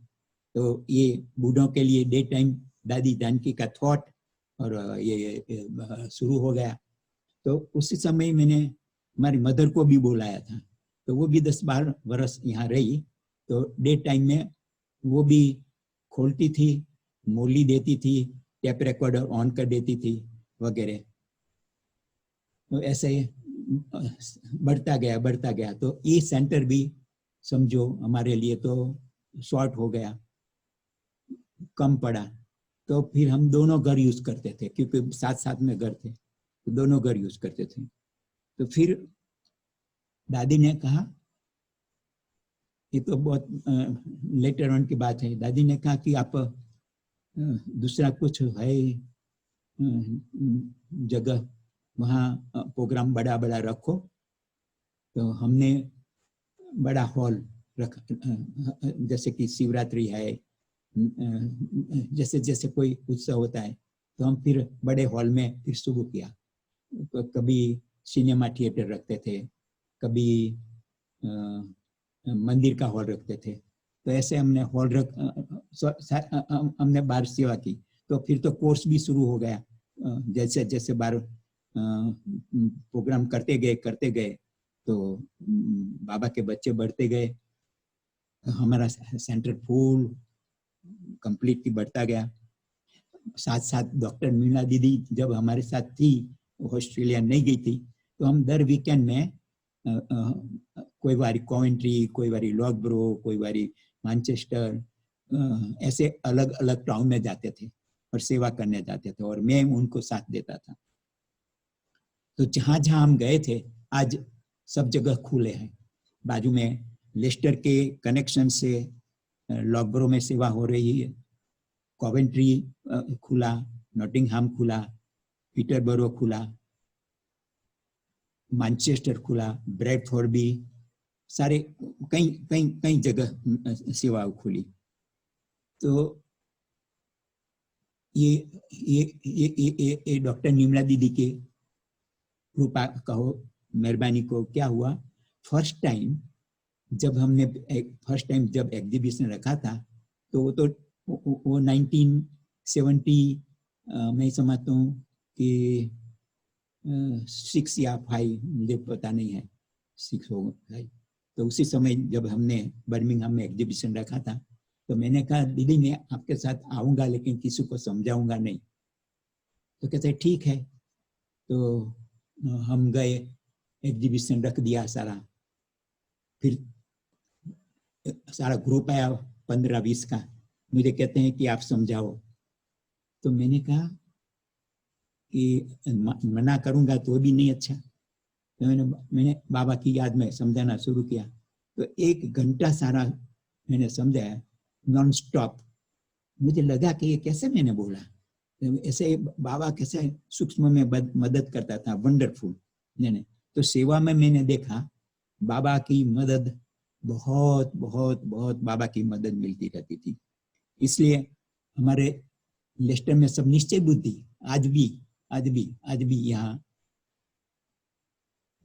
तो ये बूढ़ों के लिए डे टाइम दादी जानकी का थॉट और ये शुरू हो गया। तो उसी समय मैंने हमारी मदर को भी बुलाया था, तो वो भी 10-12 वर्ष यहाँ रही। तो डे टाइम में वो भी खोलती थी, मोली देती थी, टेप रिकॉर्डर ऑन कर देती थी वगैरह। तो ऐसे बढ़ता गया। तो ये सेंटर भी समझो हमारे लिए तो शॉर्ट हो गया, कम पड़ा। तो फिर हम दोनों घर यूज करते थे, क्योंकि साथ साथ में घर थे, तो दोनों घर यूज करते थे। तो फिर दादी ने कहा, ये तो बहुत लेटर ऑन की बात है, दादी ने कहा कि आप दूसरा कुछ है जगह, वहाँ प्रोग्राम बड़ा बड़ा रखो। तो हमने बड़ा हॉल रखा, जैसे कि शिवरात्रि है, जैसे जैसे कोई उत्सव होता है, तो हम फिर बड़े हॉल में फिर शुरू किया। कभी सिनेमा थिएटर रखते थे, कभी मंदिर का हॉल रखते थे। तो ऐसे हमने हॉल हमने बार सेवा की। तो फिर तो कोर्स भी शुरू हो गया। जैसे जैसे बार प्रोग्राम करते गए तो बाबा के बच्चे बढ़ते गए, हमारा सेंटर फुल कंप्लीटली बढ़ता गया। साथ साथ डॉक्टर मीना दीदी जब हमारे साथ थी, ऑस्ट्रेलिया नहीं गई थी, तो हम दर वीकेंड में कोई बारी कॉवेंट्री, कोई बारी लॉकब्रो, कोई बारी मैनचेस्टर, ऐसे अलग अलग टाउन में जाते थे और सेवा करने जाते थे, और मैं उनको साथ देता था। तो जहां जहां हम गए थे आज सब जगह खुले हैं। बाजू में लेस्टर के कनेक्शन से लॉकब्रो में सेवा हो रही है, कॉवेंट्री खुला, नॉटिंघम खुला, पीटरबरो खुला, मैनचेस्टर खुला, ब्रैडफोर्ड भी, सारे कई कई कई जगह सेवा खुली। तो ये डॉक्टर निर्मला दीदी के कृपा कहो, मेहरबानी को क्या हुआ, फर्स्ट टाइम जब एग्जीबिशन रखा था, तो वो 1970 मैं समझता हूँ कि 6 या 5, मुझे पता नहीं है, 6 होगा। तो उसी समय जब हमने बर्मिंघम में एग्जीबिशन रखा था, तो मैंने कहा दीदी मैं आपके साथ आऊंगा लेकिन किसी को समझाऊंगा नहीं। तो कहते ठीक है। तो हम गए, एग्जीबिशन रख दिया सारा, फिर सारा ग्रुप आया 15-20 का, मुझे कहते हैं कि आप समझाओ। तो मैंने कहा कि मना करूंगा तो भी नहीं अच्छा। तो मैंने बाबा की याद में समझाना शुरू किया। तो 1 घंटा सारा मैंने समझाया नॉन स्टॉप। मुझे लगा कि ये कैसे मैंने बोला, ऐसे बाबा कैसे सूक्ष्म में मदद करता था, वंडरफुल। तो सेवा में मैंने देखा बाबा की मदद, बहुत बहुत बहुत बाबा की मदद मिलती रहती थी। इसलिए हमारे लेस्टर में सब निश्चय बुद्धि आज भी यहाँ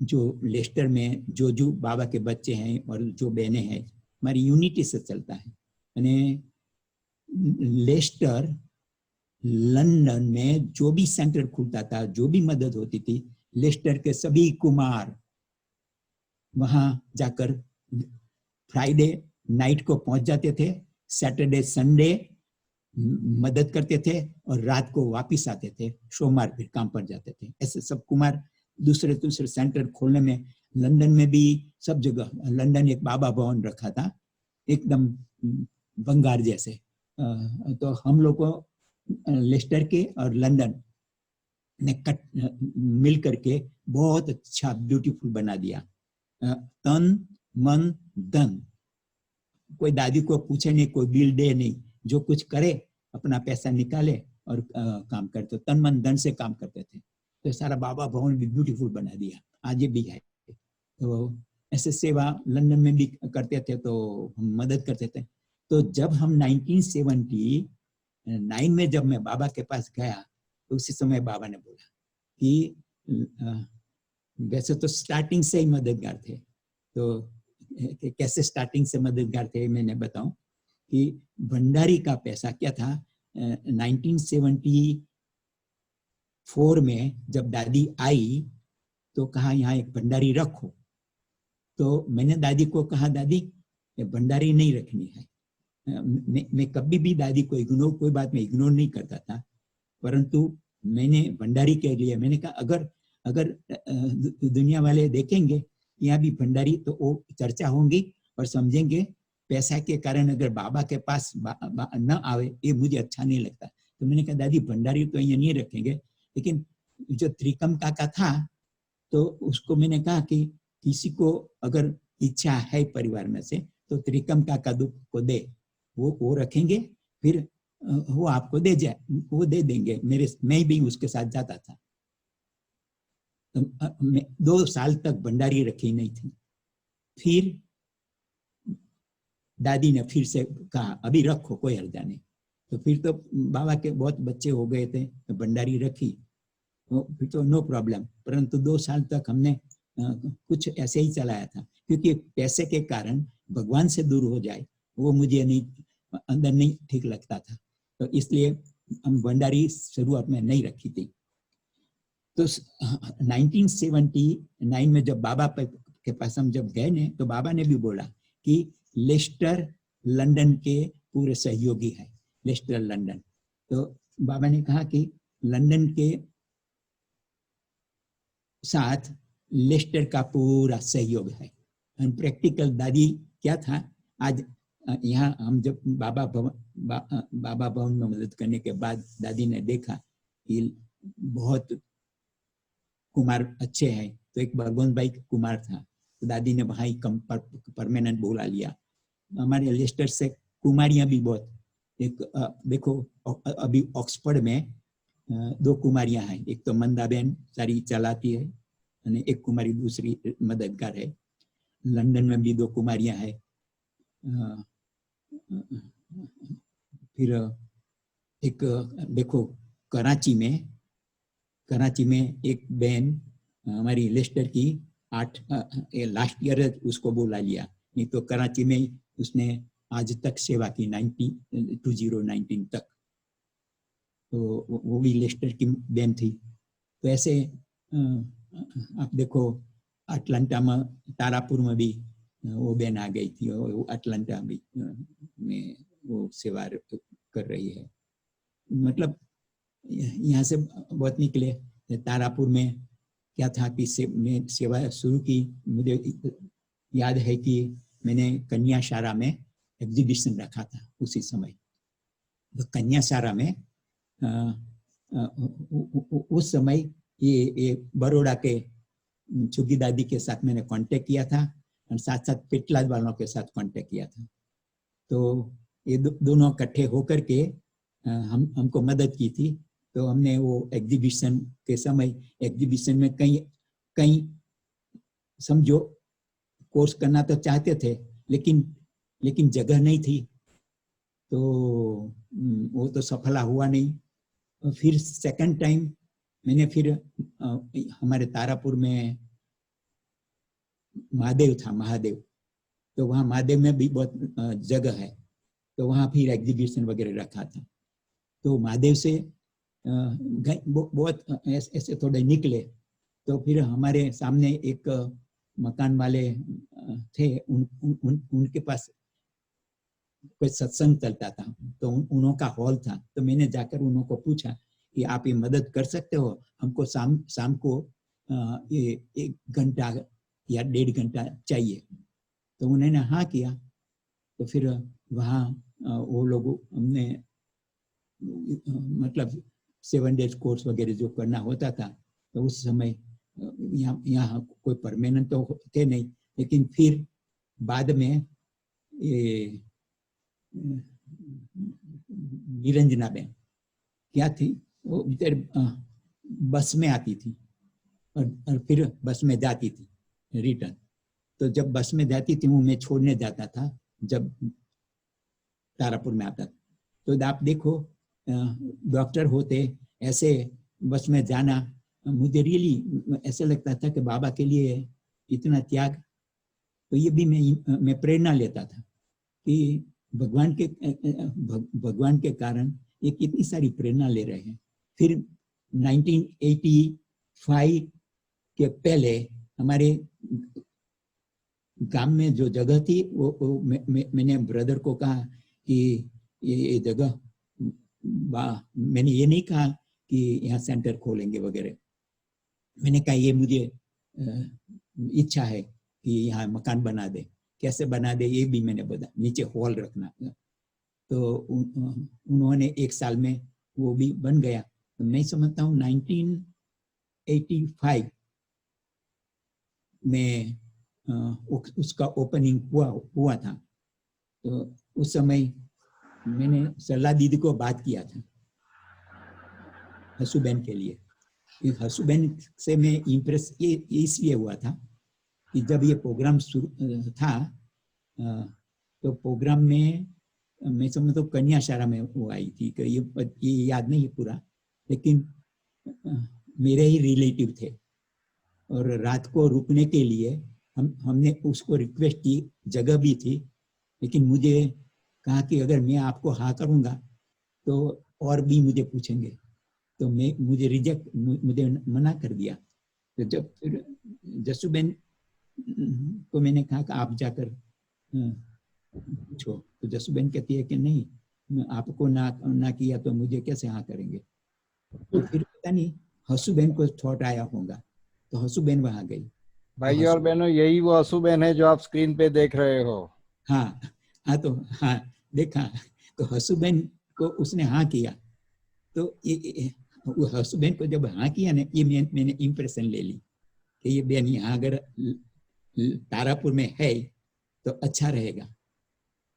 जो लेस्टर में जो बाबा के बच्चे हैं और जो बहनें हैं, हमारी यूनिटी से चलता है। यानी लेस्टर, लंदन में जो भी सेंटर खुलता था, जो भी मदद होती थी, लेस्टर के सभी कुमार वहां जाकर फ्राइडे नाइट को पहुंच जाते थे, सैटरडे संडे मदद करते थे और रात को वापस आते थे, सोमवार फिर काम पर जाते थे। ऐसे सब कुमार दूसरे सेंटर खोलने में, लंदन में भी सब जगह। लंदन एक बाबा भवन रखा था एकदम बंगार जैसे। तो हम लोग को लेस्टर के और लंदन ने मिल करके बहुत अच्छा ब्यूटीफुल बना दिया। तन मन धन, कोई दादी को पूछे नहीं, कोई बिल दे नहीं, जो कुछ करे अपना पैसा निकाले और काम करे। तो तन मन धन से काम करते थे। तो सारा बाबा भवन भी ब्यूटीफुल बना दिया, आज भी है। तो ऐसे सेवा लंदन में भी करते थे, तो हम मदद करते थे। तो जब हम 1979 में जब मैं बाबा के पास गया, तो उसी समय बाबा ने बोला कि वैसे तो स्टार्टिंग से ही मददगार थे। तो कैसे स्टार्टिंग से मददगार थे मैंने बताऊं कि भंडारी का पैसा क्या था, 1974 में जब दादी आई तो कहा यहाँ एक भंडारी रखो। तो मैंने दादी को कहा दादी ये भंडारी नहीं रखनी है। मैं कभी भी दादी को इग्नोर, कोई बात में इग्नोर नहीं करता था, परंतु मैंने भंडारी के लिए मैंने कहा अगर दुनिया वाले देखेंगे यहाँ भी भंडारी, तो वो चर्चा होंगी और समझेंगे पैसा के कारण अगर बाबा के पास न आवे, ये मुझे अच्छा नहीं लगता। तो मैंने कहा दादी भंडारी तो यहाँ नहीं रखेंगे, लेकिन जो त्रिकम काका था तो उसको मैंने कहा कि किसी को अगर इच्छा है परिवार में से तो त्रिकम काका को दे, वो रखेंगे, फिर वो आपको वो दे देंगे। मैं भी उसके साथ जाता था। तो 2 साल तक भंडारी रखी नहीं थी। फिर दादी ने फिर से कहा अभी रखो, कोई हर्जा नहीं। तो फिर तो बाबा के बहुत बच्चे हो गए थे, तो भंडारी रखी, तो फिर तो नो प्रॉब्लम। परंतु 2 साल तक हमने कुछ ऐसे ही चलाया था, क्योंकि पैसे के कारण भगवान से दूर हो जाए, वो मुझे नहीं, अंदर नहीं ठीक लगता था। तो इसलिए हम भंडारी शुरुआत में नहीं रखी थी। तो 1979 में जब बाबा के पास हम जब गए ने, तो बाबा ने भी बोला कि लेस्टर लंदन के पूरे सहयोगी है, लेस्टर लंदन। तो बाबा ने कहा कि लंदन के साथ लेस्टर का पूरा सहयोग है। प्रैक्टिकल दादी क्या था, आज यहाँ हम जब बाबा भवन में मदद करने के बाद दादी ने देखा कि बहुत कुमार अच्छे हैं, तो एक भगवंत भाई कुमार था, तो दादी ने वहाँ ही परमानेंट बुला लिया। हमारे लेस्टर से कुमारियां भी बहुत, एक देखो अभी ऑक्सफोर्ड में 2 कुमारियां हैं, एक तो मंदाबेन सारी चलाती है और एक कुमारी दूसरी मददगार है। लंदन में भी 2 कुमारियां हैं। फिर एक देखो कराची में एक बहन हमारी लेस्टर की 8 लास्ट ईयर उसको बुला लिया, नहीं तो कराची में उसने आज तक सेवा की 2019 तक, तो वो भी लेस्टर की बहन थी। तो ऐसे आप देखो अटलांटा में, तारापुर में भी वो बहन आ गई थी, और अटलांटा भी में वो सेवा कर रही है। मतलब यहाँ से बहुत निकले। तारापुर में क्या था कि मैं सेवा शुरू की, मुझे याद है कि मैंने कन्याशाला में एग्जीबिशन रखा था उसी समय। तो कन्याशाला में उस समय ये बड़ौदा के चुगी दादी के साथ मैंने कांटेक्ट किया था, और साथ साथ पेटलाद वालों के साथ कांटेक्ट किया था। तो ये दोनों इकट्ठे होकर के हमको मदद की थी। तो हमने वो एग्जीबिशन के समय, एग्जीबिशन में कई समझो कोर्स करना तो चाहते थे, लेकिन जगह नहीं थी, तो वो तो सफल हुआ नहीं। फिर सेकंड टाइम मैंने फिर हमारे तारापुर में महादेव, तो वहाँ महादेव में भी बहुत जगह है, तो वहाँ फिर एग्जीबिशन वगैरह रखा था। तो महादेव से बहुत ऐसे थोड़े निकले, तो फिर हमारे सामने एक मकान वाले थे, उनके पास कोई सत्संग चलता था, तो उनका हॉल था। तो मैंने जाकर उनको पूछा कि आप ये मदद कर सकते हो, हमको शाम को ये 1 घंटा या 1.5 घंटा चाहिए। तो उन्होंने हाँ किया। तो फिर वहाँ वो लोग, हमने मतलब 7 डेज कोर्स वगैरह जो करना होता था, तो उस समय यहाँ कोई परमानेंट तो थे नहीं, लेकिन फिर बाद में ये निरंजना बहन क्या थी, वो बस में आती थी और फिर बस में जाती थी रिटर्न। तो जब बस में जाती थी, वो मैं छोड़ने जाता था जब तारापुर में आता था। तो आप देखो डॉक्टर होते ऐसे बस में जाना, मुझे रियली ऐसा लगता था कि बाबा के लिए इतना त्याग। तो ये भी मैं प्रेरणा लेता था कि भगवान के कारण ये कितनी सारी प्रेरणा ले रहे हैं। फिर 1985 के पहले हमारे गांव में जो जगह थी, वो मैंने ब्रदर को कहा कि ये जगह, मैंने ये नहीं कहा कि यहाँ सेंटर खोलेंगे वगैरह, मैंने कहा ये मुझे इच्छा है कि यहाँ मकान बना दे। कैसे बना दे ये भी मैंने बताया, नीचे हॉल रखना। तो उन्होंने 1 साल में वो भी बन गया। तो मैं समझता हूँ 1985 में उसका ओपनिंग हुआ था। तो उस समय मैंने सरला दीदी को बात किया था हसुबेन के लिए। हसुबेन से मैं इम्प्रेस ये इसलिए हुआ था कि जब ये प्रोग्राम शुरू था, तो प्रोग्राम में मैं समझता हूँ कन्याशाला में वो आई थी, कि ये याद नहीं पूरा, लेकिन मेरे ही रिलेटिव थे, और रात को रुकने के लिए हमने उसको रिक्वेस्ट की, जगह भी थी, लेकिन मुझे कहा कि अगर मैं आपको हाँ करूंगा तो और भी मुझे पूछेंगे, तो मुझे मना कर दिया। तो जब फिर जसुबेन को मैंने कहा कि आप जाकर पूछो, तो जसुबेन कहती है कि नहीं, आपको ना किया तो मुझे कैसे हाँ करेंगे। तो फिर पता नहीं हसुबेन को थॉट आया होगा, तो हसुबेन वहां गई। भाई और बहनों, यही वो हसुबेन है जो आप स्क्रीन पे देख रहे हो। हाँ हाँ, तो हाँ देखा, तो हसुबेन को उसने हाँ किया। तो वो हसुबेन को जब हाँ किया ना, ये मैंने इम्प्रेशन ले ली कि ये बहन यहाँ अगर तारापुर में है तो अच्छा रहेगा।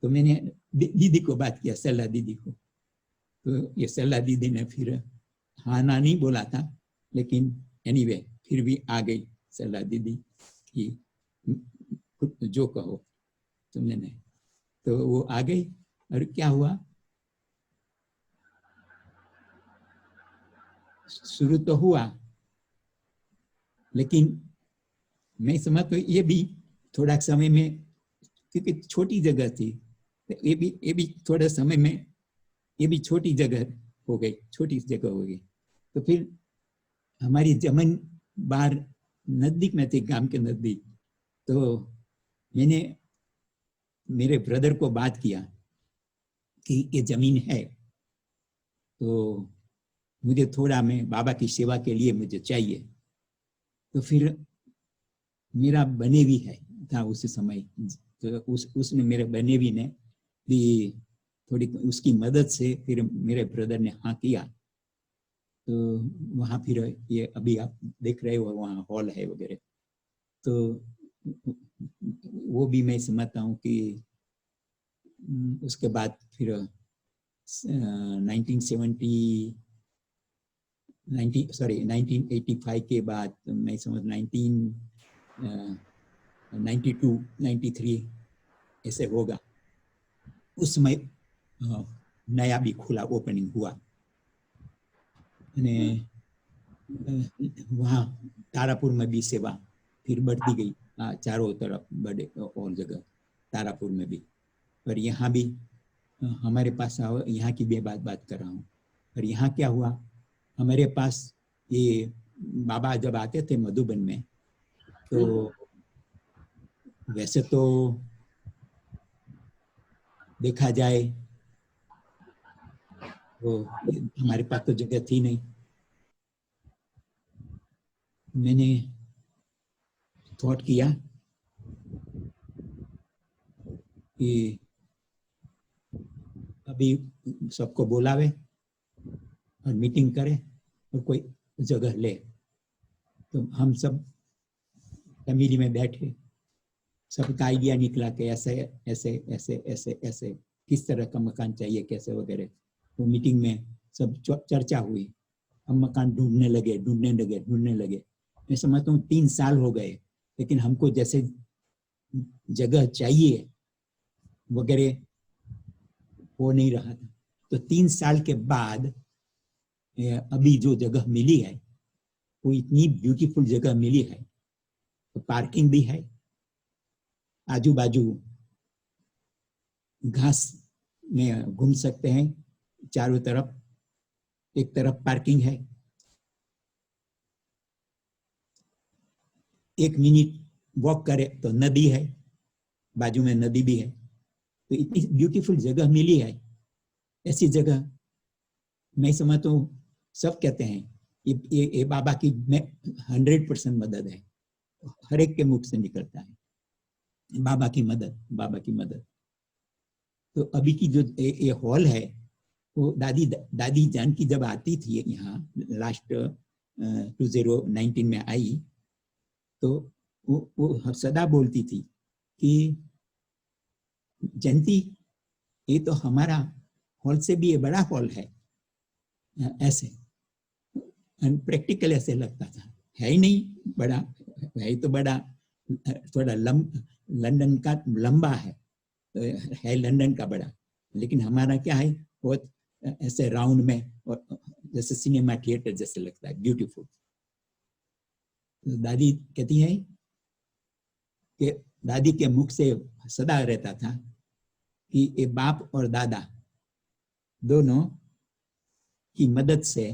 तो मैंने दीदी को बात किया, सल्ला दीदी को, तो ये सल्ला दीदी ने फिर हाँ ना नहीं बोला था, लेकिन एनीवे फिर भी आ गई सल्ला दीदी की, जो कहो तुमने नहीं। तो वो आ गई, और क्या हुआ, शुरू तो हुआ, लेकिन मैं समझता हूँ ये भी थोड़ा समय में, क्योंकि छोटी जगह थी, ये भी थोड़ा समय में ये भी छोटी जगह हो गई, छोटी जगह हो गई। तो फिर हमारी जमीन बाहर नजदीक में थी, गांव के नजदीक। तो मैंने मेरे ब्रदर को बात किया कि ये जमीन है, तो मुझे थोड़ा, मैं बाबा की सेवा के लिए मुझे चाहिए। तो फिर मेरा बनेवी है था उस समय, तो उसने मेरे बनेवी ने भी थोड़ी उसकी मदद से फिर मेरे ब्रदर ने हाँ किया। तो वहाँ फिर ये अभी आप देख रहे हो, वहाँ हॉल है वगैरह। तो वो भी मैं समझता हूँ कि उसके बाद फिर 1985 के बाद मैं समझ 1992 93 ऐसे होगा, उस समय नया भी खुला, ओपनिंग हुआ। वहाँ तारापुर में भी सेवा फिर बढ़ती गई, चारों तरफ बड़े और जगह तारापुर में भी। पर यहाँ भी हमारे पास, यहाँ की भी बात कर रहा हूँ। पर यहाँ क्या हुआ, हमारे पास ये बाबा जब आते थे मधुबन में, तो वैसे तो देखा जाए तो हमारे पास तो जगह थी नहीं। मैंने थॉट किया कि अभी सबको बुलावे और मीटिंग करे और कोई जगह ले। तो हम सब फैमिली में बैठे, सबका आइडिया निकला कि ऐसे ऐसे ऐसे ऐसे ऐसे किस तरह का मकान चाहिए, कैसे वगैरह। तो मीटिंग में सब चर्चा हुई, हम मकान ढूंढने लगे। मैं समझता हूँ 3 साल हो गए, लेकिन हमको जैसे जगह चाहिए वगैरह हो नहीं रहा था। तो 3 साल के बाद अभी जो जगह मिली है, वो इतनी ब्यूटीफुल जगह मिली है। तो पार्किंग भी है, आजू बाजू घास में घूम सकते हैं, चारों तरफ, एक तरफ पार्किंग है, 1 मिनट वॉक करे तो नदी है, बाजू में नदी भी है। तो इतनी ब्यूटीफुल जगह मिली है। ऐसी जगह मैं समझता हूँ, सब कहते हैं ये बाबा की 100% मदद है, हर एक के मुख से निकलता है, बाबा की मदद। तो अभी की जो ये हॉल है, वो दादी जान की जब आती थी यहाँ, लास्ट 2019 में आई, तो वो सदा बोलती थी कि जयंती, ये तो हमारा हॉल से भी ये बड़ा हॉल है। ऐसे प्रैक्टिकल ऐसे लगता था, है ही नहीं बड़ा, है तो बड़ा, थोड़ा लंदन का लंबा है, तो है लंदन का बड़ा, लेकिन हमारा क्या है, बहुत ऐसे राउंड में, और जैसे सिनेमा थिएटर जैसे लगता है, ब्यूटीफुल। तो दादी कहती है कि दादी के मुख से सदा रहता था कि ये बाप और दादा दोनों की मदद से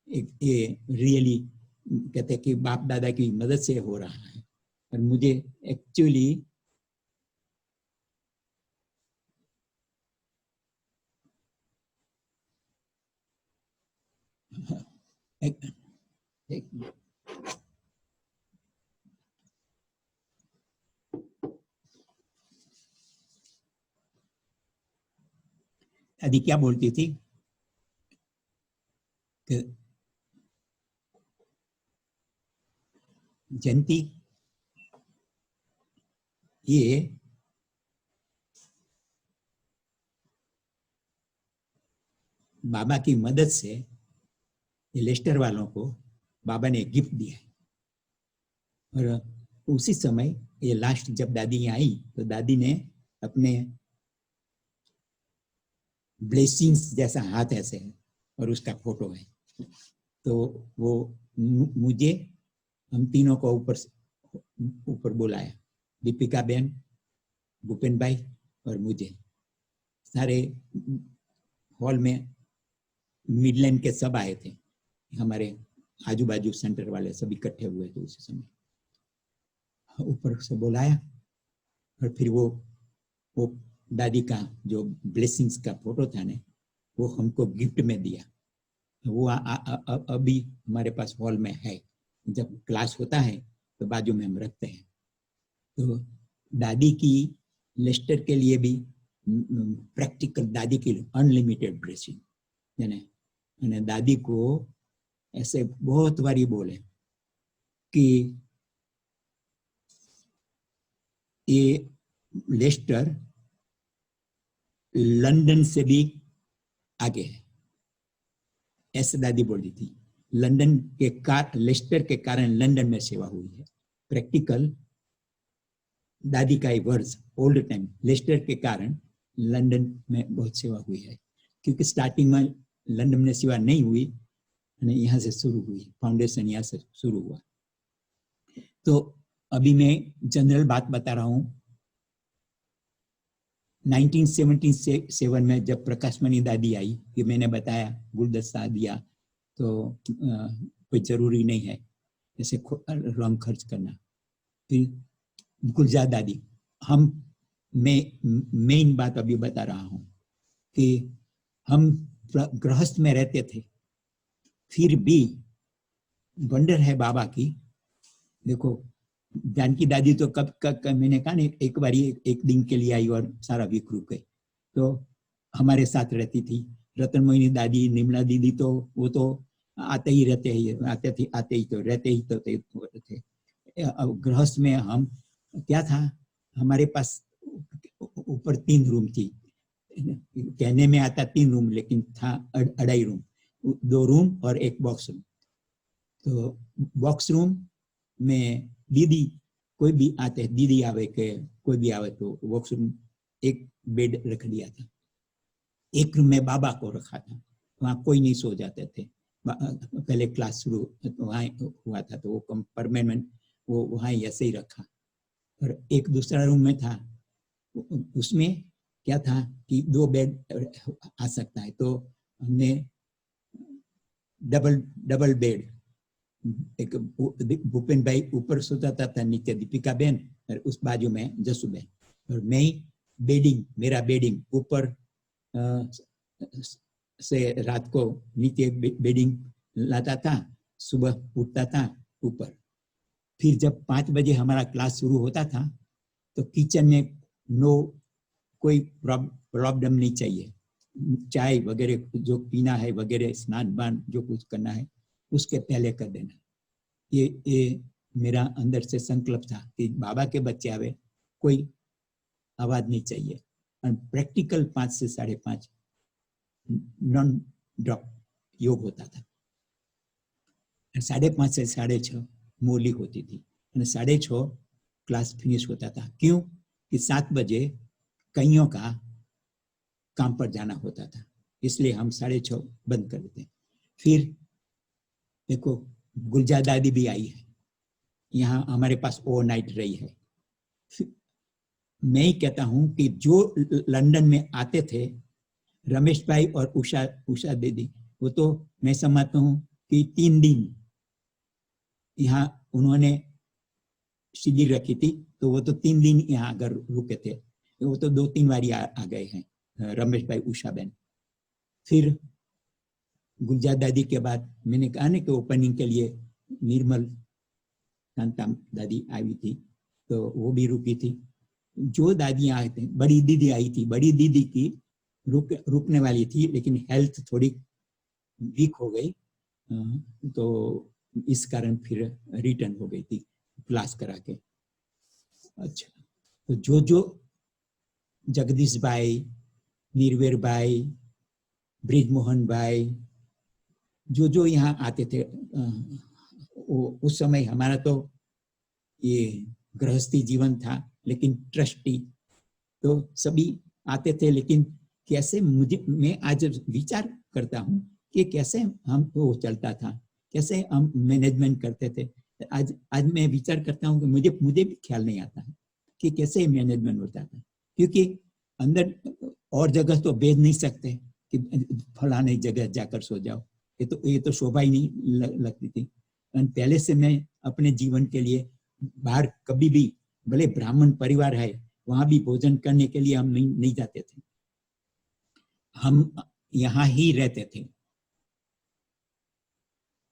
ये रियली कहते हैं कि बाप दादा की मदद से हो रहा है। और मुझे एक्चुअली दादी क्या बोलती थी कि जयंती ये बाबा की मदद से ये लेस्टर वालों को बाबा ने गिफ्ट दिया है। और उसी समय ये लास्ट जब दादी यहाँ आई तो दादी ने अपने ब्लेसिंग्स जैसा हाथ ऐसे है और उसका फोटो है, तो वो मुझे हम तीनों को ऊपर बुलाया, दीपिका बहन, भूपेन भाई और मुझे। सारे हॉल में मिडलैंड के सब आए थे, हमारे आजू बाजू सेंटर वाले सब इकट्ठे हुए थे उसी समय। ऊपर से बुलाया और फिर वो दादी का जो ब्लेसिंग्स का फोटो था ने वो हमको गिफ्ट में दिया। वो अभी हमारे पास हॉल में है, जब क्लास होता है तो बाजू में हम रखते हैं। तो दादी की लेस्टर के लिए भी प्रैक्टिकल दादी की अनलिमिटेड ब्लेसिंग, यानी दादी को ऐसे बहुत बारी बोले कि ये लेस्टर लंदन से भी आगे है, ऐसे दादी बोली थी। लंदन के लेस्टर के कारण लंदन में सेवा हुई है। प्रैक्टिकल दादी का वर्ड्स ओल्ड टाइम, लेस्टर के कारण लंदन में बहुत सेवा हुई है, क्योंकि स्टार्टिंग में लंदन में सेवा नहीं हुई, यहाँ से शुरू हुई, फाउंडेशन यहाँ से शुरू हुआ। तो अभी मैं जनरल बात बता रहा हूँ। 1977 में जब प्रकाशमणि दादी आई, कि मैंने बताया गुलदस्ता दिया तो कोई जरूरी नहीं है ऐसे रंग खर्च करना। फिर गुलजार दादी, मैं मेन बात अभी बता रहा हूँ कि हम गृहस्थ में रहते थे, फिर भी वंडर है बाबा की। देखो जानकी दादी तो कब मैंने कहा ना, एक बार एक दिन के लिए आई और सारा वीक रुक गई, तो हमारे साथ रहती थी। रतन मोहिनी दादी, निर्मला दीदी तो वो तो आते ही रहते हैं, आते ही तो रहते ही तो थे। गृहस्थ में हम क्या था, हमारे पास ऊपर 3 रूम थी, कहने में आता 3 रूम लेकिन था 2.5 रूम, 2 रूम और 1 बॉक्स रूम। तो बॉक्स रूम में दीदी कोई भी आते, दीदी आवे के कोई भी आवे तो बॉक्स रूम एक बेड रख दिया था। एक रूम में बाबा को रखा था, वहाँ कोई नहीं सो जाते थे। पहले क्लास शुरू वहाँ हुआ था तो वो परमानेंट वो वहाँ ऐसे ही रखा। और एक दूसरा रूम में था, उसमें क्या था कि 2 बेड आ सकता है, तो हमने डबल बेड, एक भूपेन भाई ऊपर सोता था, नीचे दीपिका बहन और उस बाजू में जसू बहन, और मैं बेडिंग, मेरा बेडिंग ऊपर से रात को नीचे बेडिंग लाता था, सुबह उठता था ऊपर। फिर जब 5 बजे हमारा क्लास शुरू होता था तो किचन में कोई प्रॉब्लम नहीं चाहिए, चाय वगैरह जो पीना है वगैरह, स्नान बान जो कुछ करना है उसके पहले कर देना। ये मेरा अंदर से संकल्प था कि बाबा के बच्चे आवे कोई आवाज नहीं चाहिए। और प्रैक्टिकल 5 से 5:30 नॉन ड्रॉप योग होता था। 5:30 से 6:30 मोली होती थी, 6:30 क्लास फिनिश होता था। क्यों कि 7 बजे कईयों का काम पर जाना होता था, इसलिए हम 6:30 बंद कर देते। फिर देखो गुलजार दादी भी आई है, यहाँ हमारे पास ओवरनाइट रही है। मैं ही कहता हूँ कि जो लंदन में आते थे रमेश भाई और उषा दीदी, वो तो मैं समझता हूँ कि 3 दिन यहाँ उन्होंने शिविर रखी थी, तो वो तो 3 दिन यहाँ अगर रुके थे, वो तो 2-3 बार आ गए हैं रमेश भाई, उषा बहन। फिर गुलजार दादी के बाद मैंने कहा ना कि ओपनिंग के लिए निर्मल कांता दादी आई थी, तो वो भी रुकी थी। जो दादियां आए थे, बड़ी दीदी आई थी, बड़ी दीदी की रुकने वाली थी, लेकिन हेल्थ थोड़ी वीक हो गई, तो इस कारण फिर रिटर्न हो गई थी क्लास करा के। अच्छा, तो जो जगदीश भाई, निर्वेर भाई, ब्रिजमोहन भाई, जो यहाँ आते थे, उस समय हमारा तो ये गृहस्थी जीवन था, लेकिन ट्रस्टी तो सभी आते थे। लेकिन कैसे मैं आज विचार करता हूँ कि कैसे हम वो चलता था, कैसे हम मैनेजमेंट करते थे। आज मैं विचार करता हूँ कि मुझे भी ख्याल नहीं आता है कि कैसे मैनेजमेंट होता था, क्योंकि अंदर और जगह तो भेज नहीं सकते कि फलाने जगह जाकर सो जाओ, ये तो शोभा ही नहीं लगती थी। पहले से मैं अपने जीवन के लिए बाहर कभी भी, भले ब्राह्मण परिवार है, वहां भी भोजन करने के लिए हम नहीं जाते थे, हम यहाँ ही रहते थे,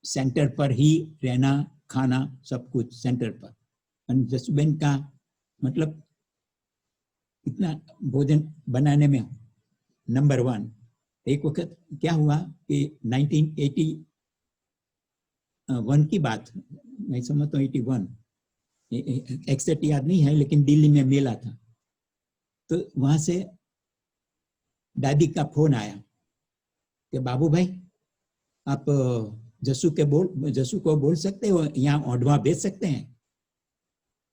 सेंटर पर ही रहना, खाना सब कुछ सेंटर पर। जसुबेन का मतलब इतना भोजन बनाने में नंबर 1। एक वक्त क्या हुआ कि 1981 की बात, मैं समझता हूँ 81, एक्सेक्ट याद नहीं है, लेकिन दिल्ली में मेला था, तो वहां से दादी का फोन आया कि बाबू भाई आप जसू को बोल सकते हो, यहाँ ऑडवा भेज सकते हैं।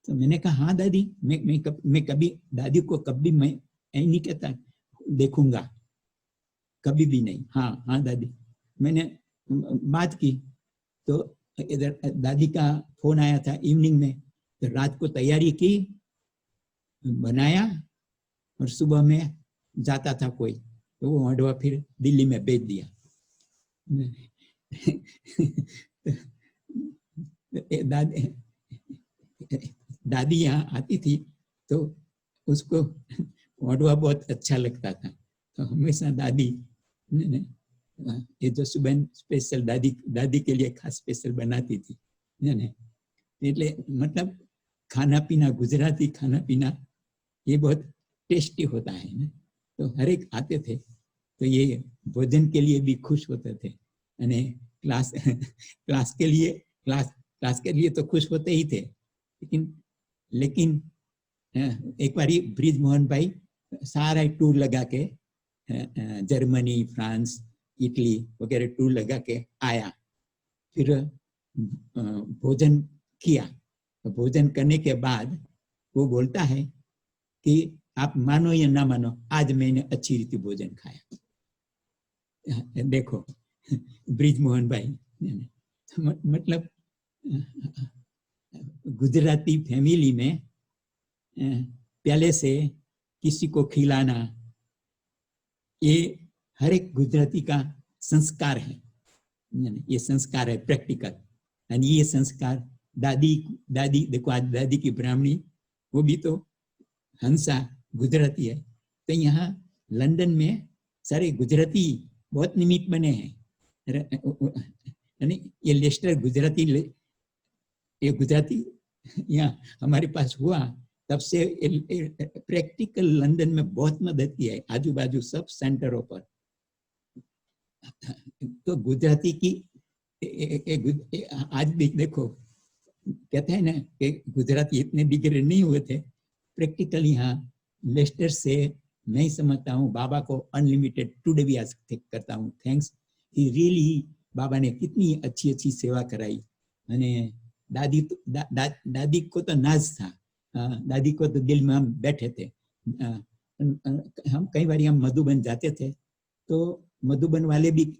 तो मैंने कहा हाँ दादी, मैं कभी दादी को कभी मैं नहीं कहता देखूंगा, कभी भी नहीं। हाँ दादी, मैंने बात की। तो इधर दादी का फोन आया था इवनिंग में, तो रात को तैयारी की, बनाया, और सुबह में जाता था कोई, तो वो ऑडवा फिर दिल्ली में भेज दिया। दादी यहाँ आती थी तो उसको ऑडवा बहुत अच्छा लगता था, तो हमेशा दादी ये जो सुबह स्पेशल दादी के लिए खास स्पेशल बनाती थी। એટલે मतलब खाना पीना, गुजराती खाना पीना ये बहुत टेस्टी होता है ना, तो हर एक आते थे तो ये भोजन के लिए भी खुश होते थे, क्लास के लिए तो खुश होते ही थे। लेकिन एक बार ब्रिज मोहन भाई सारा टूर लगा के जर्मनी, फ्रांस, इटली वगैरह टूर लगा के आया, फिर भोजन किया। भोजन करने के बाद वो बोलता है कि आप मानो या ना मानो, आज मैंने अच्छी रीति भोजन खाया। देखो ब्रिज मोहन भाई, मतलब गुजराती फैमिली में पहले से किसी को खिलाना, ये हर एक गुजराती का संस्कार है, ये संस्कार है प्रैक्टिकल। और ये संस्कार दादी देखो, आज दादी की ब्राह्मणी, वो भी तो हंसा गुजराती है। तो यहाँ लंदन में सारे गुजराती बहुत निमित्त बने हैं। ये लेस्टर गुजराती यहाँ हमारे पास हुआ, तब से प्रैक्टिकल लंदन में बहुत मदद की है, आजू बाजू सब सेंटरों पर। तो गुजराती की आज भी देखो, कहते हैं ना कि गुजराती इतने बिगड़े नहीं हुए थे, प्रैक्टिकल यहाँ लेस्टर से मैं समझता हूँ बाबा को अनलिमिटेड टुडे भी आज करता हूँ थैंक्स, कि रियली बाबा ने कितनी अच्छी अच्छी सेवा कराई। मैंने दादी को तो नाज था, दादी को तो दिल में हम बैठे थे। हम कई बार हम मधुबन जाते थे, तो मधुबन वाले भी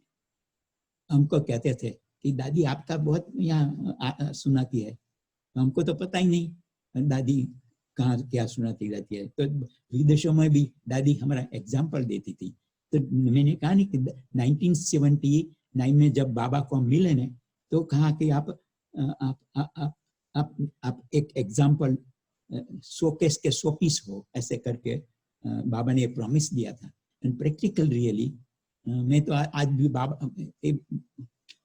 हमको कहते थे कि दादी आपका बहुत यहाँ सुनाती है, हमको तो पता ही नहीं दादी कहाँ क्या सुनाती रहती है। तो विदेशों में भी दादी हमारा एग्जाम्पल देती थी। तो मैंने कहा नहीं कि 1979 में जब बाबा को हम मिले ने, तो कहा कि आप एक एग्जाम्पल शोकेस के शोपीस हो, ऐसे करके बाबा ने प्रॉमिस दिया था। एंड प्रैक्टिकल रियली मैं तो आज भी बाबा,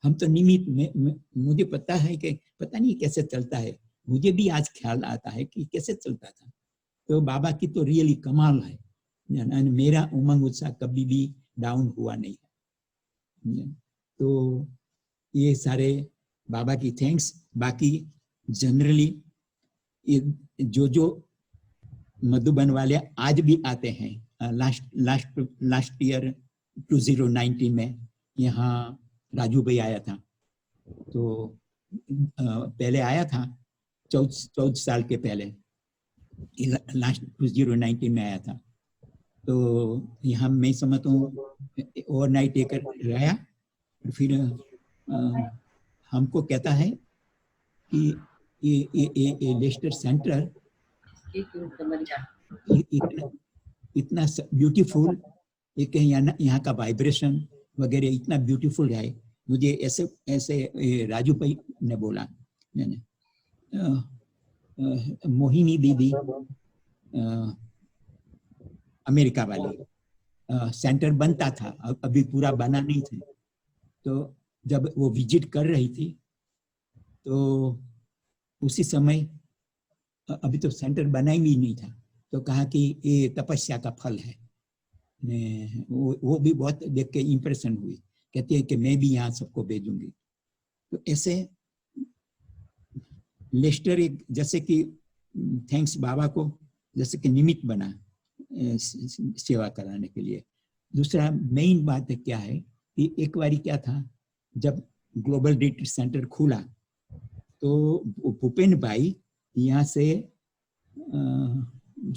हम तो निमित्त, मुझे पता है कि पता नहीं कैसे चलता है, मुझे भी आज ख्याल आता है कि कैसे चलता था। तो बाबा की तो रियली कमाल है। मेरा उमंग उत्साह कभी भी डाउन हुआ नहीं है। तो ये सारे बाबा की थैंक्स। बाकी जनरली जो मधुबन वाले आज भी आते हैं, लास्ट ईयर 2019 में यहाँ राजू भाई आया था। तो पहले आया था 14 साल के पहले, लास्ट 2019 में आया था। तो यहाँ मैं समझता हूँ ओवरनाइट एक रहा, फिर हमको कहता है कि ये लेस्टर सेंटर इतना ब्यूटीफुल, एक यहाँ का वाइब्रेशन वगैरह इतना ब्यूटीफुल है। मुझे ऐसे राजू भाई ने बोला, मोहिनी दीदी अमेरिका वाली, सेंटर बनता था, अभी पूरा बना नहीं था। तो जब वो विजिट कर रही थी तो उसी समय, अभी तो सेंटर बना ही नहीं था, तो कहा कि ये तपस्या का फल है। वो भी बहुत देख के इम्प्रेशन हुई, कहती है कि मैं भी यहाँ सबको भेजूंगी। तो ऐसे लेस्टर एक जैसे कि थैंक्स बाबा को जैसे कि निमित्त बना सेवा कराने के लिए। दूसरा मेन बात है क्या है कि एक बारी क्या था, जब ग्लोबल रिट्रीट सेंटर खुला तो भूपेन भाई यहाँ से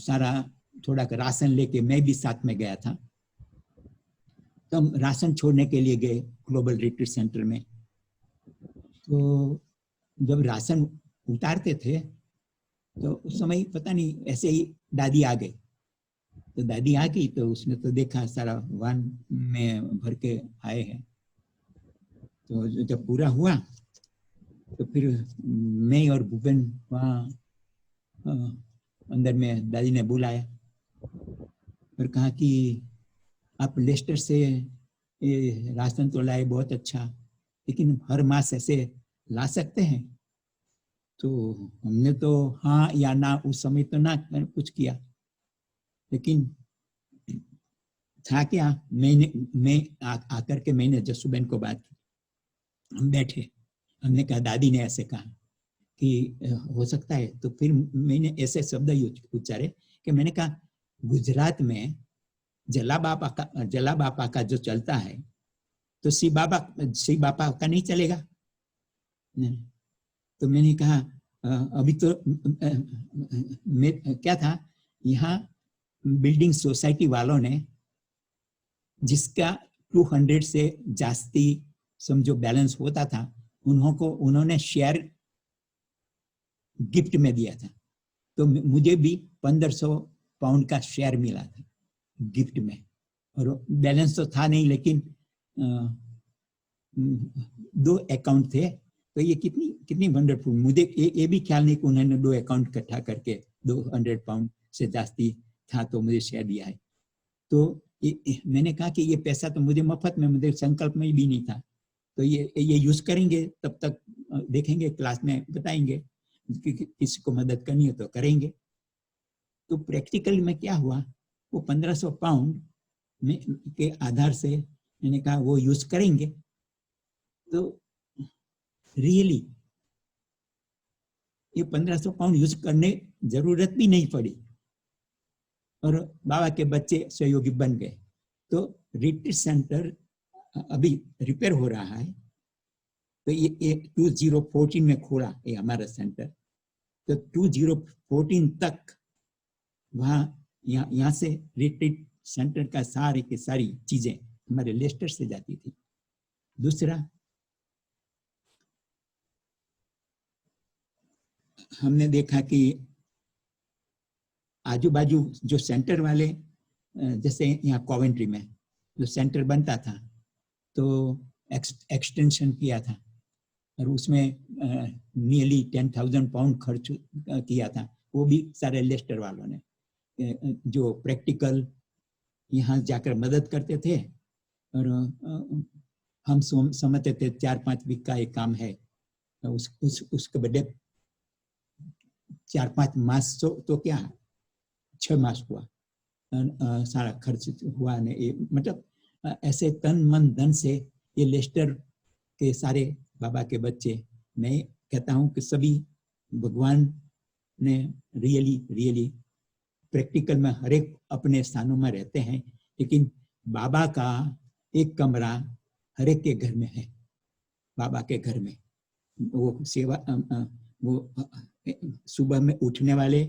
सारा थोड़ा राशन लेके, मैं भी साथ में गया था। तो हम राशन छोड़ने के लिए गए ग्लोबल रिट्रीट सेंटर में। तो जब राशन उतारते थे तो उस समय पता नहीं ऐसे ही दादी आ गई। तो दादी आ गई तो उसने तो देखा सारा वान में भर के आए हैं। तो जब पूरा हुआ तो फिर मैं और भूपेन वहाँ अंदर में दादी ने बुलाया और कहा कि आप लेस्टर से ये राशन तो लाए, बहुत अच्छा, लेकिन हर मास ऐसे ला सकते हैं? तो हमने तो हाँ या ना उस समय तो ना कुछ किया, लेकिन था क्या, मैं आकर के मैंने जसुबेन को बात की। हम बैठे, हमने कहा दादी ने ऐसे कहा कि हो सकता है। तो फिर मैंने ऐसे शब्द उच्चारे कि मैंने कहा गुजरात में जला बापा का जो चलता है तो शिव बापा का नहीं चलेगा। तो मैंने कहा अभी तो क्या था, यहाँ बिल्डिंग सोसाइटी वालों ने जिसका 200 से जास्ती समझो बैलेंस होता था, उन्होंने शेयर गिफ्ट में दिया था। तो मुझे भी 1500 पाउंड का शेयर मिला था गिफ्ट में, और बैलेंस तो था नहीं, लेकिन 2 अकाउंट थे। तो ये कितनी वंडरफुल, मुझे ये भी ख्याल नहीं कि उन्होंने 2 अकाउंट इकट्ठा करके 200 पाउंड से जास्ती था तो मुझे शेयर दिया है। तो मैंने कहा कि ये पैसा तो मुझे मफत में, मुझे संकल्प में भी नहीं था, तो ये यूज करेंगे, तब तक देखेंगे, क्लास में बताएंगे, किसी को मदद करनी हो तो करेंगे। तो प्रैक्टिकल में क्या हुआ, वो 1500 पाउंड में के आधार से मैंने कहा वो यूज करेंगे। तो रियली ये 1500 पाउंड यूज करने जरूरत भी नहीं पड़ी और बाबा के बच्चे सहयोगी बन गए। तो रिट्रीट सेंटर अभी रिपेयर हो रहा है, तो ये 2014 में खोला ये हमारा सेंटर। तो 2014 तक वहाँ यहाँ से रिट्रीट सेंटर का सारे की सारी चीजें हमारे लेस्टर से जाती थी। दूसरा हमने देखा कि आजू बाजू जो सेंटर वाले, जैसे यहाँ कॉवेंट्री में जो सेंटर बनता था तो एक्सटेंशन किया था और उसमें नियरली 10,000 पाउंड खर्च किया था, वो भी सारे लेस्टर वालों ने, जो प्रैक्टिकल यहाँ जाकर मदद करते थे। और हम समझते थे 4-5 वीक का एक काम है, उसके बदले 4-5 मास तो क्या 6 मास हुआ, सारा खर्च हुआ ने, मतलब ऐसे तन मन धन से ये लेस्टर के सारे बाबा के बच्चे, मैं कहता हूँ कि सभी भगवान ने रियली प्रैक्टिकल में हर एक अपने स्थानों में रहते हैं, लेकिन बाबा का एक कमरा हर एक के घर में है। बाबा के घर में वो सेवा, वो सुबह में उठने वाले,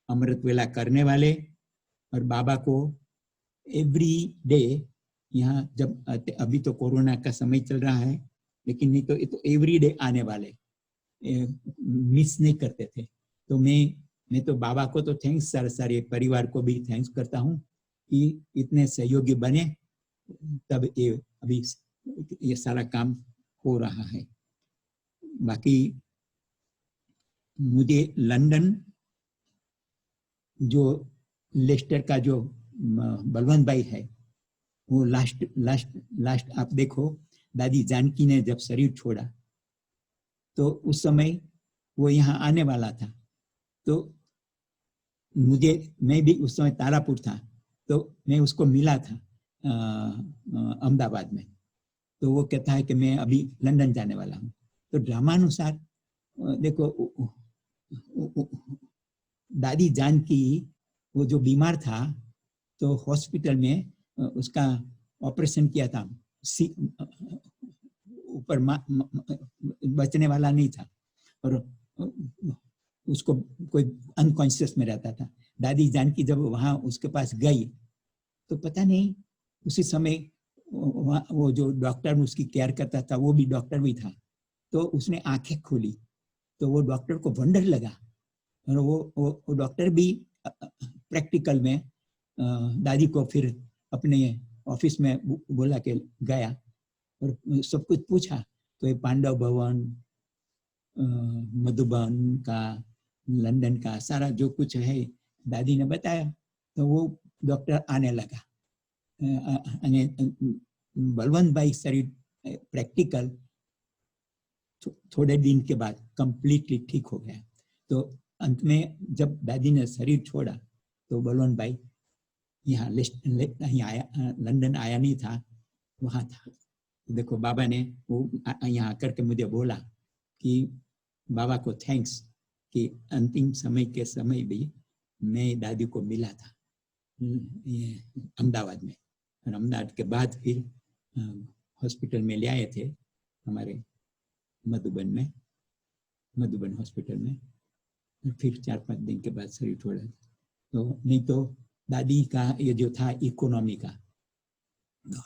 अमृत वेला करने वाले, और बाबा को एवरी डे यहाँ, जब अभी तो कोरोना का समय चल रहा है, लेकिन नहीं तो एवरी डे आने वाले, मिस नहीं करते थे। तो मैं तो बाबा को तो थैंक्स, सारे परिवार को भी थैंक्स करता हूँ कि इतने सहयोगी बने, तब ये अभी ये सारा काम हो रहा है। बाकी मुझे लंदन जो लेस्टर का जो बलवंत भाई है, वो लास्ट आप देखो, दादी जानकी ने जब शरीर छोड़ा तो उस समय वो यहाँ आने वाला था, तो मैं भी उस समय तारापुर था, तो मैं उसको मिला था अहमदाबाद में। तो वो कहता है कि मैं अभी लंदन जाने वाला हूँ। तो ड्रामानुसार देखो, दादी जानकी वो जो बीमार था तो हॉस्पिटल में उसका ऑपरेशन किया था, ऊपर बचने वाला नहीं था, और उसको कोई अनकॉन्शियस में रहता था। दादी जानकी जब वहां उसके पास गई तो पता नहीं उसी समय वो जो डॉक्टर उसकी केयर करता था वो भी डॉक्टर भी था, तो उसने आंखें खोली तो वो डॉक्टर को वंडर लगा, और वो डॉक्टर भी प्रैक्टिकल में दादी को फिर अपने ऑफिस में बोला के गया और सब कुछ पूछा, तो ये पांडव भवन, मधुबन का, लंदन का सारा जो कुछ है दादी ने बताया। तो वो डॉक्टर आने लगा, बलवंत भाई शरीर प्रैक्टिकल थोड़े दिन के बाद कंप्लीटली ठीक हो गया। तो अंत में जब दादी ने शरीर छोड़ा तो बलवंत भाई यहाँ आया, लंदन आया नहीं था, वहां था। देखो बाबा ने वो यहाँ आकर के मुझे बोला कि बाबा को थैंक्स कि अंतिम समय के समय भी मैं दादी को मिला था अहमदाबाद में, और अहमदाबाद के बाद फिर हॉस्पिटल में ले आए थे हमारे मधुबन हॉस्पिटल में, फिर 4-5 दिन के बाद शरीर छोड़ा। तो नहीं तो दादी का ये जो था इकोनॉमी का,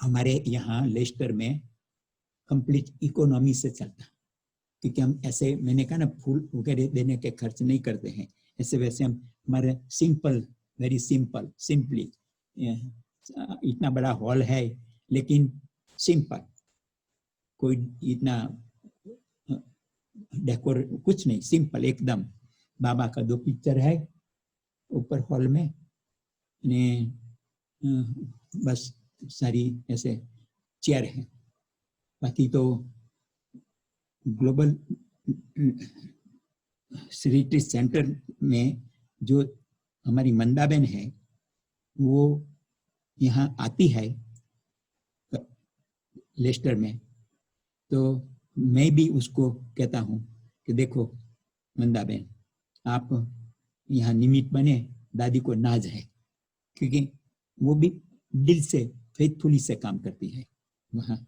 हमारे यहाँ लेस्टर में कंप्लीट इकोनॉमी से चलता, क्योंकि हम ऐसे, मैंने कहा ना, फूल वगैरह देने के खर्च नहीं करते हैं, ऐसे वैसे हम हमारे सिंपल, वेरी सिंपली, इतना बड़ा हॉल है लेकिन सिंपल, कोई इतना डेकोर कुछ नहीं, सिंपल एकदम। बाबा का 2 पिक्चर है ऊपर हॉल में ने, बस सारी ऐसे चेयर है। बाकी तो ग्लोबल रिट्रीट सेंटर में जो हमारी मंदाबेन है वो यहाँ आती है लेस्टर में, तो मैं भी उसको कहता हूँ कि देखो मंदाबेन, आप यहाँ निमित्त बने, दादी को नाज है, क्योंकि वो भी दिल से फेथफुली से काम करती है वहाँ।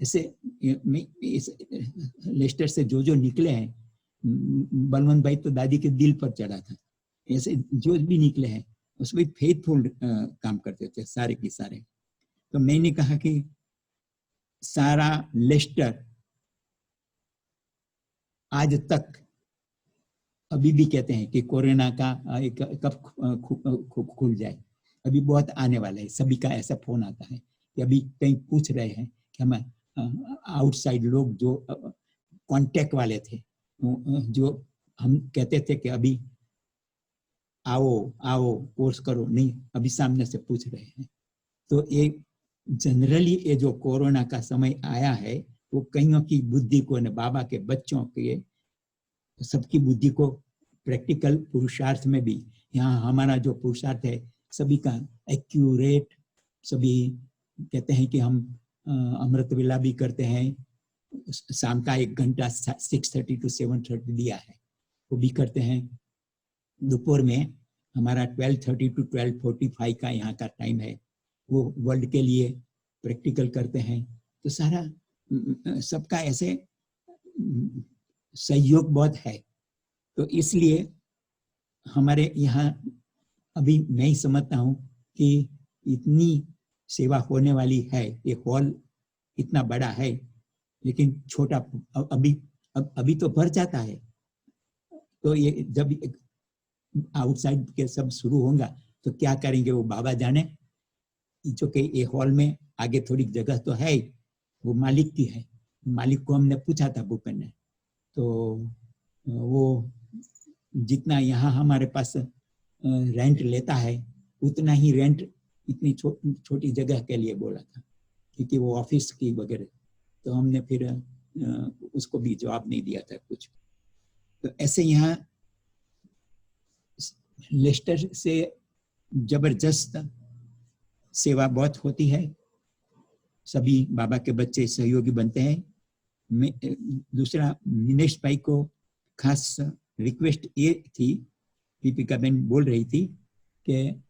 ऐसे लेस्टर से जो निकले हैं, बलवंत भाई तो दादी के दिल पर चढ़ा था, ऐसे जो भी निकले हैं उसमें फेथफुल काम करते थे सारे के सारे। तो मैंने कहा कि सारा लेस्टर आज तक अभी भी कहते हैं कि कोरोना का कब खुल जाए, अभी बहुत आने वाला है। सभी का ऐसा फोन आता है कि अभी कहीं पूछ रहे हैं कि हम आउटसाइड लोग जो कांटेक्ट वाले थे, जो हम कहते थे कि अभी आओ आओ कोर्स करो, नहीं, अभी सामने से पूछ रहे हैं। तो एक जनरली ये जो कोरोना का समय आया है वो कईयों की बुद्धि को, न बाबा के बच्चों के सबकी बुद्धि को प्रैक्टिकल पुरुषार्थ में भी, यहाँ हमारा जो पुरुषार्थ है सभी का एक्यूरेट, सभी कहते हैं कि हम अमृत वेला भी करते हैं, शाम का 1 घंटा 6:30 to 7:30 दिया है वो भी करते हैं। दोपहर में हमारा 12:30 to 12:45 का यहाँ का टाइम है, वो वर्ल्ड के लिए प्रैक्टिकल करते हैं। तो सारा सबका ऐसे सहयोग बहुत है। तो इसलिए हमारे यहाँ अभी मैं ही समझता हूँ कि इतनी सेवा होने वाली है, ये हॉल इतना बड़ा है लेकिन छोटा, अभी तो भर जाता है। तो ये जब आउटसाइड के सब शुरू होगा तो क्या करेंगे वो बाबा जाने। जो कि ये हॉल में आगे थोड़ी जगह तो है, वो मालिक की है। मालिक को हमने पूछा था भूपेन ने, तो वो जितना यहाँ हमारे पास रेंट लेता है उतना ही रेंट इतनी छोटी जगह के लिए बोला था, क्योंकि वो ऑफिस की वगैरह। तो हमने फिर उसको भी जवाब नहीं दिया था कुछ। तो ऐसे यहाँ लेस्टर से जबरदस्त सेवा बहुत होती है, सभी बाबा के बच्चे सहयोगी बनते हैं। दूसरा, मिनेश भाई को खास रिक्वेस्ट ये थी, दीपिका बहन बोल रही थी कि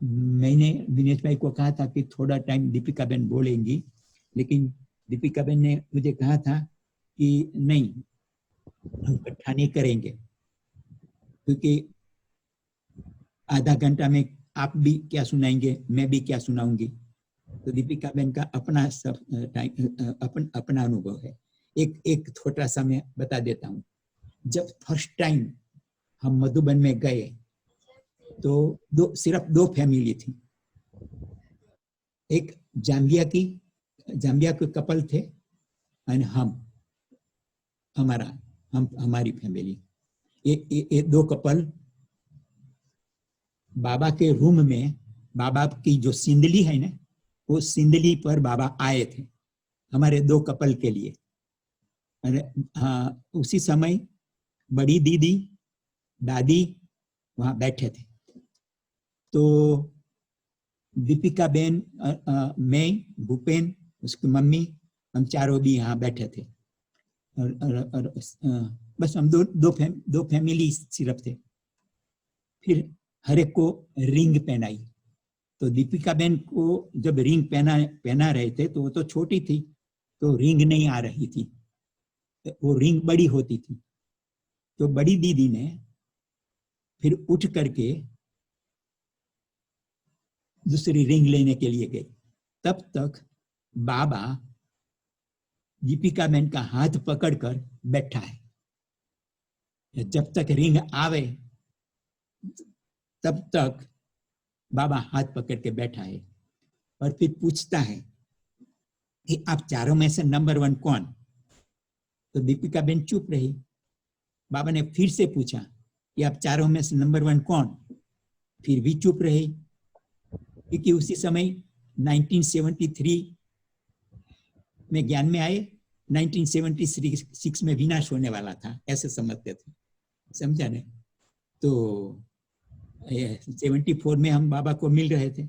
मैंने दिनेश भाई को कहा था कि थोड़ा टाइम दीपिका बहन बोलेंगी, लेकिन दीपिका बहन ने मुझे कहा था कि नहीं, हम इकट्ठा नहीं करेंगे, क्योंकि आधा घंटा में आप भी क्या सुनाएंगे, मैं भी क्या सुनाऊंगी। तो दीपिका बहन का अपना सब टाइम अपना अनुभव है। एक छोटा सा मैं बता देता हूँ। जब फर्स्ट टाइम हम मधुबन में गए तो सिर्फ 2 फैमिली थी। एक जाम्बिया के कपल थे और हमारी फैमिली। ये 2 कपल बाबा के रूम में, बाबा की जो सिंदली है ना, वो सिंदली पर बाबा आए थे हमारे 2 कपल के लिए। हाँ, उसी समय बड़ी दीदी दादी वहां बैठे थे। तो दीपिका बहन, मैं, भूपेन, उसकी मम्मी, हम चारों भी यहाँ बैठे थे। और बस हम दो फैमिली सिर्फ थे। फिर हर एक को रिंग पहनाई। तो दीपिका बहन को जब रिंग पहना रहे थे तो वो तो छोटी थी, तो रिंग नहीं आ रही थी, वो रिंग बड़ी होती थी। तो बड़ी दीदी ने फिर उठ करके दूसरी रिंग लेने के लिए गई। तब तक बाबा दीपिका बहन का हाथ पकड़कर बैठा है। जब तक रिंग आवे तब तक बाबा हाथ पकड़ के बैठा है और फिर पूछता है कि आप चारों में से नंबर 1 कौन। तो दीपिका बहन चुप रही। बाबा ने फिर से पूछा कि आप चारों में से नंबर 1 कौन। फिर भी चुप रही, क्योंकि उसी समय 1973 में ज्ञान में आए, 1976 में विनाश होने वाला था, ऐसे समझते थे, समझा नहीं। तो 74 में हम बाबा को मिल रहे थे।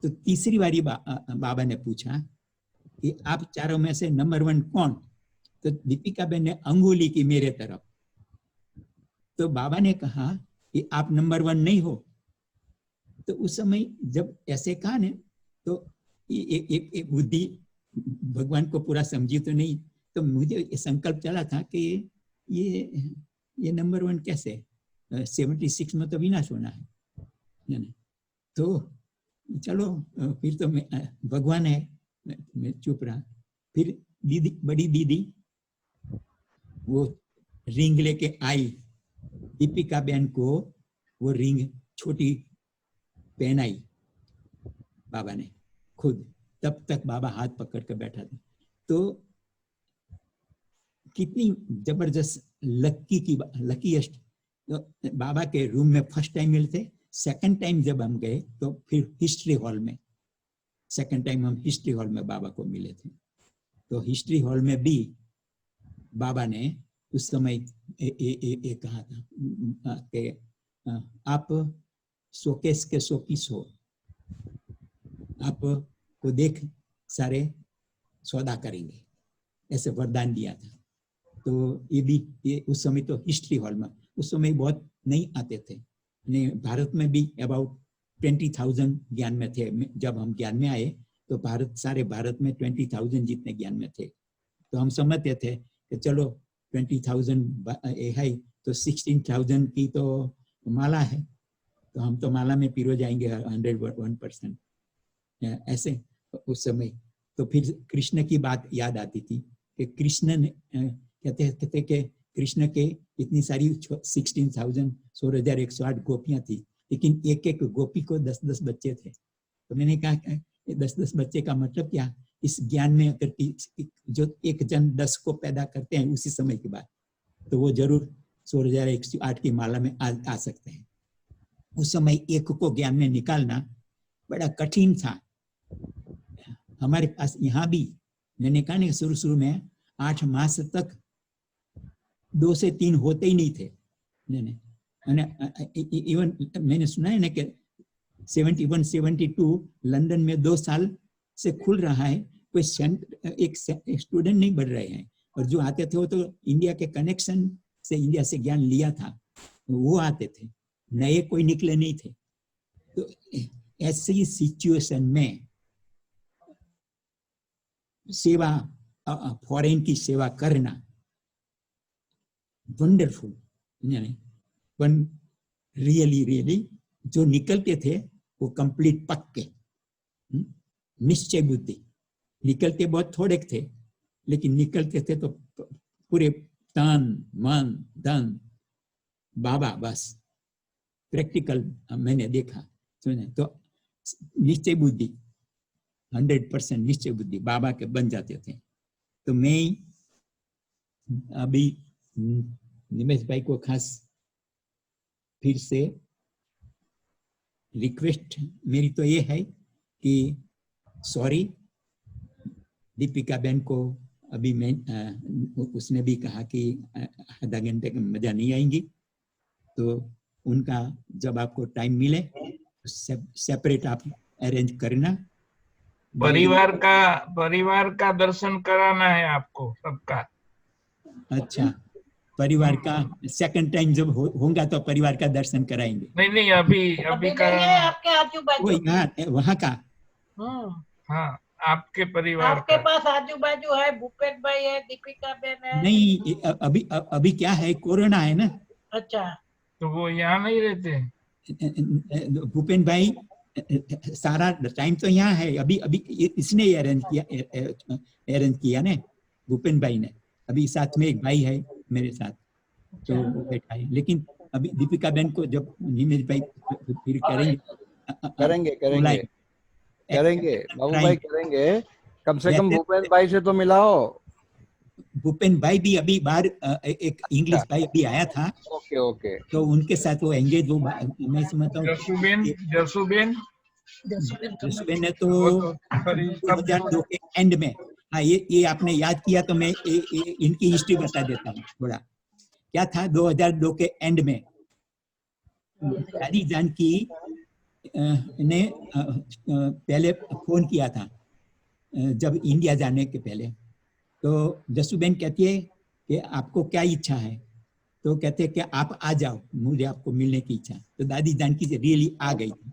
तो तीसरी बारी बाबा ने पूछा कि आप चारों में से नंबर 1 कौन। तो दीपिका बहन ने अंगुली की मेरे तरफ। तो बाबा ने कहा कि आप नंबर 1 नहीं हो। तो उस समय जब ऐसे कहा ने, तो एक बुद्धि भगवान को पूरा समझी तो नहीं, तो मुझे संकल्प चला था कि ये नंबर 1 कैसे, 76 में तो विनाश होना है। तो चलो, फिर तो भगवान है, मैं चुप रहा। फिर बड़ी दीदी वो रिंग लेके आई दीपिका बहन को वो रिंग छोटी पहनाई बाबा ने खुद, तब तक बाबा हाथ पकड़ कर बैठा था। तो कितनी जबरदस्त लकीएस्ट। तो बाबा के रूम में फर्स्ट टाइम मिलते, सेकंड टाइम जब हम गए तो फिर हिस्ट्री हॉल में, सेकंड टाइम हम हिस्ट्री हॉल में बाबा को मिले थे। तो हिस्ट्री हॉल में भी बाबा ने उस समय कहा था कि आप शोकेस के शोपीस हो, आप को देख सारे सौदा करेंगे, ऐसे वरदान दिया था। तो ये उस समय तो हिस्ट्री हॉल में, उस समय बहुत नहीं आते थे, भारत में भी अबाउट 20,000 ज्ञान में थे। जब हम ज्ञान में आए तो सारे भारत में 20,000 जितने ज्ञान में थे। तो हम समझते थे कि चलो 20,000 है तो 16,000 की तो माला है, तो हम तो माला में पिरो जाएंगे 101%। ऐसे उस समय तो फिर कृष्ण की बात याद आती थी कि कृष्ण ने कहते कि कृष्ण के इतनी सारी 16,000 16,108 गोपियां थी, लेकिन एक एक गोपी को 10-10 बच्चे थे। तो मैंने कहा 10-10 बच्चे का मतलब क्या, इस ज्ञान में अगर जो एक जन 10 को पैदा करते हैं उसी समय के बाद, तो वो जरूर 16,108 की माला में आ सकते हैं। उस समय एक को ज्ञान में निकालना बड़ा कठिन था। हमारे पास यहाँ भी मैंने कहा ना शुरू में 8 मास तक 2 से 3 होते ही नहीं थे। इवन मैंने सुना है ना कि 71-72 लंदन में 2 साल से खुल रहा है, कोई एक स्टूडेंट नहीं बढ़ रहे हैं, और जो आते थे वो तो इंडिया के कनेक्शन से, इंडिया से ज्ञान लिया था वो आते थे, नए कोई निकले नहीं थे। तो ऐसी सिचुएशन में सेवा, फॉरेन की सेवा करना वंडरफुल, वन रियली जो निकलते थे वो कंप्लीट पक्के, निश्चय बुद्धि। निकलते बहुत थोड़े थे, लेकिन निकलते थे तो पूरे तन मन धन बाबा, बस प्रैक्टिकल मैंने देखा सुने। तो निश्चय बुद्धि 100% निश्चय बुद्धि बाबा के बन जाते थे। तो मैं अभी निमेश भाई को खास फिर से रिक्वेस्ट मेरी तो ये है कि सॉरी दीपिका बहन को अभी मैं उसने भी कहा कि आधा घंटे का मजा नहीं आएंगी, तो उनका जब आपको टाइम मिले सेपरेट आप अरेंज करना। परिवार का दर्शन कराना है आपको सबका। अच्छा, परिवार का सेकंड टाइम जब होगा तो परिवार का दर्शन कराएंगे। नहीं अभी कराना आपके आजू बाजू, वो यहाँ वहाँ का। हाँ, आपके परिवार आपके पास आजू बाजू है, भूपेश भाई है, दीपिका बहन है। नहीं, अभी क्या है, कोरोना है ना। अच्छा, तो वो यहाँ नहीं रहते। भूपेन भाई सारा टाइम तो यहाँ है। अभी इसने अरेंज किया ना, भूपेन भाई ने। अभी साथ में एक भाई है मेरे साथ, तो वो बैठा है। लेकिन अभी दीपिका बहन को जब निमेश भाई फिर करेंगे बाबू भाई, करेंगे। कम से कम भूपेन भाई से तो मिलाओ। भूपेन भाई भी अभी बाहर, एक इंग्लिश भाई अभी आया था। ओके तो उनके साथ वो एंगेज, वो मैं समझता हूँ जसुबेन ने तो 2002 के एंड में। हाँ, ये आपने याद किया तो मैं इनकी हिस्ट्री बता देता हूँ थोड़ा। क्या था 2002 के एंड में दादी जानकी ने पहले फोन किया था, जब इंडिया जाने के पहले। तो जसुबेन कहती है कि आपको क्या इच्छा है, तो कहते हैं कि आप आ जाओ, मुझे आपको मिलने की इच्छा। तो दादी जानकी से रियली आ गई थी।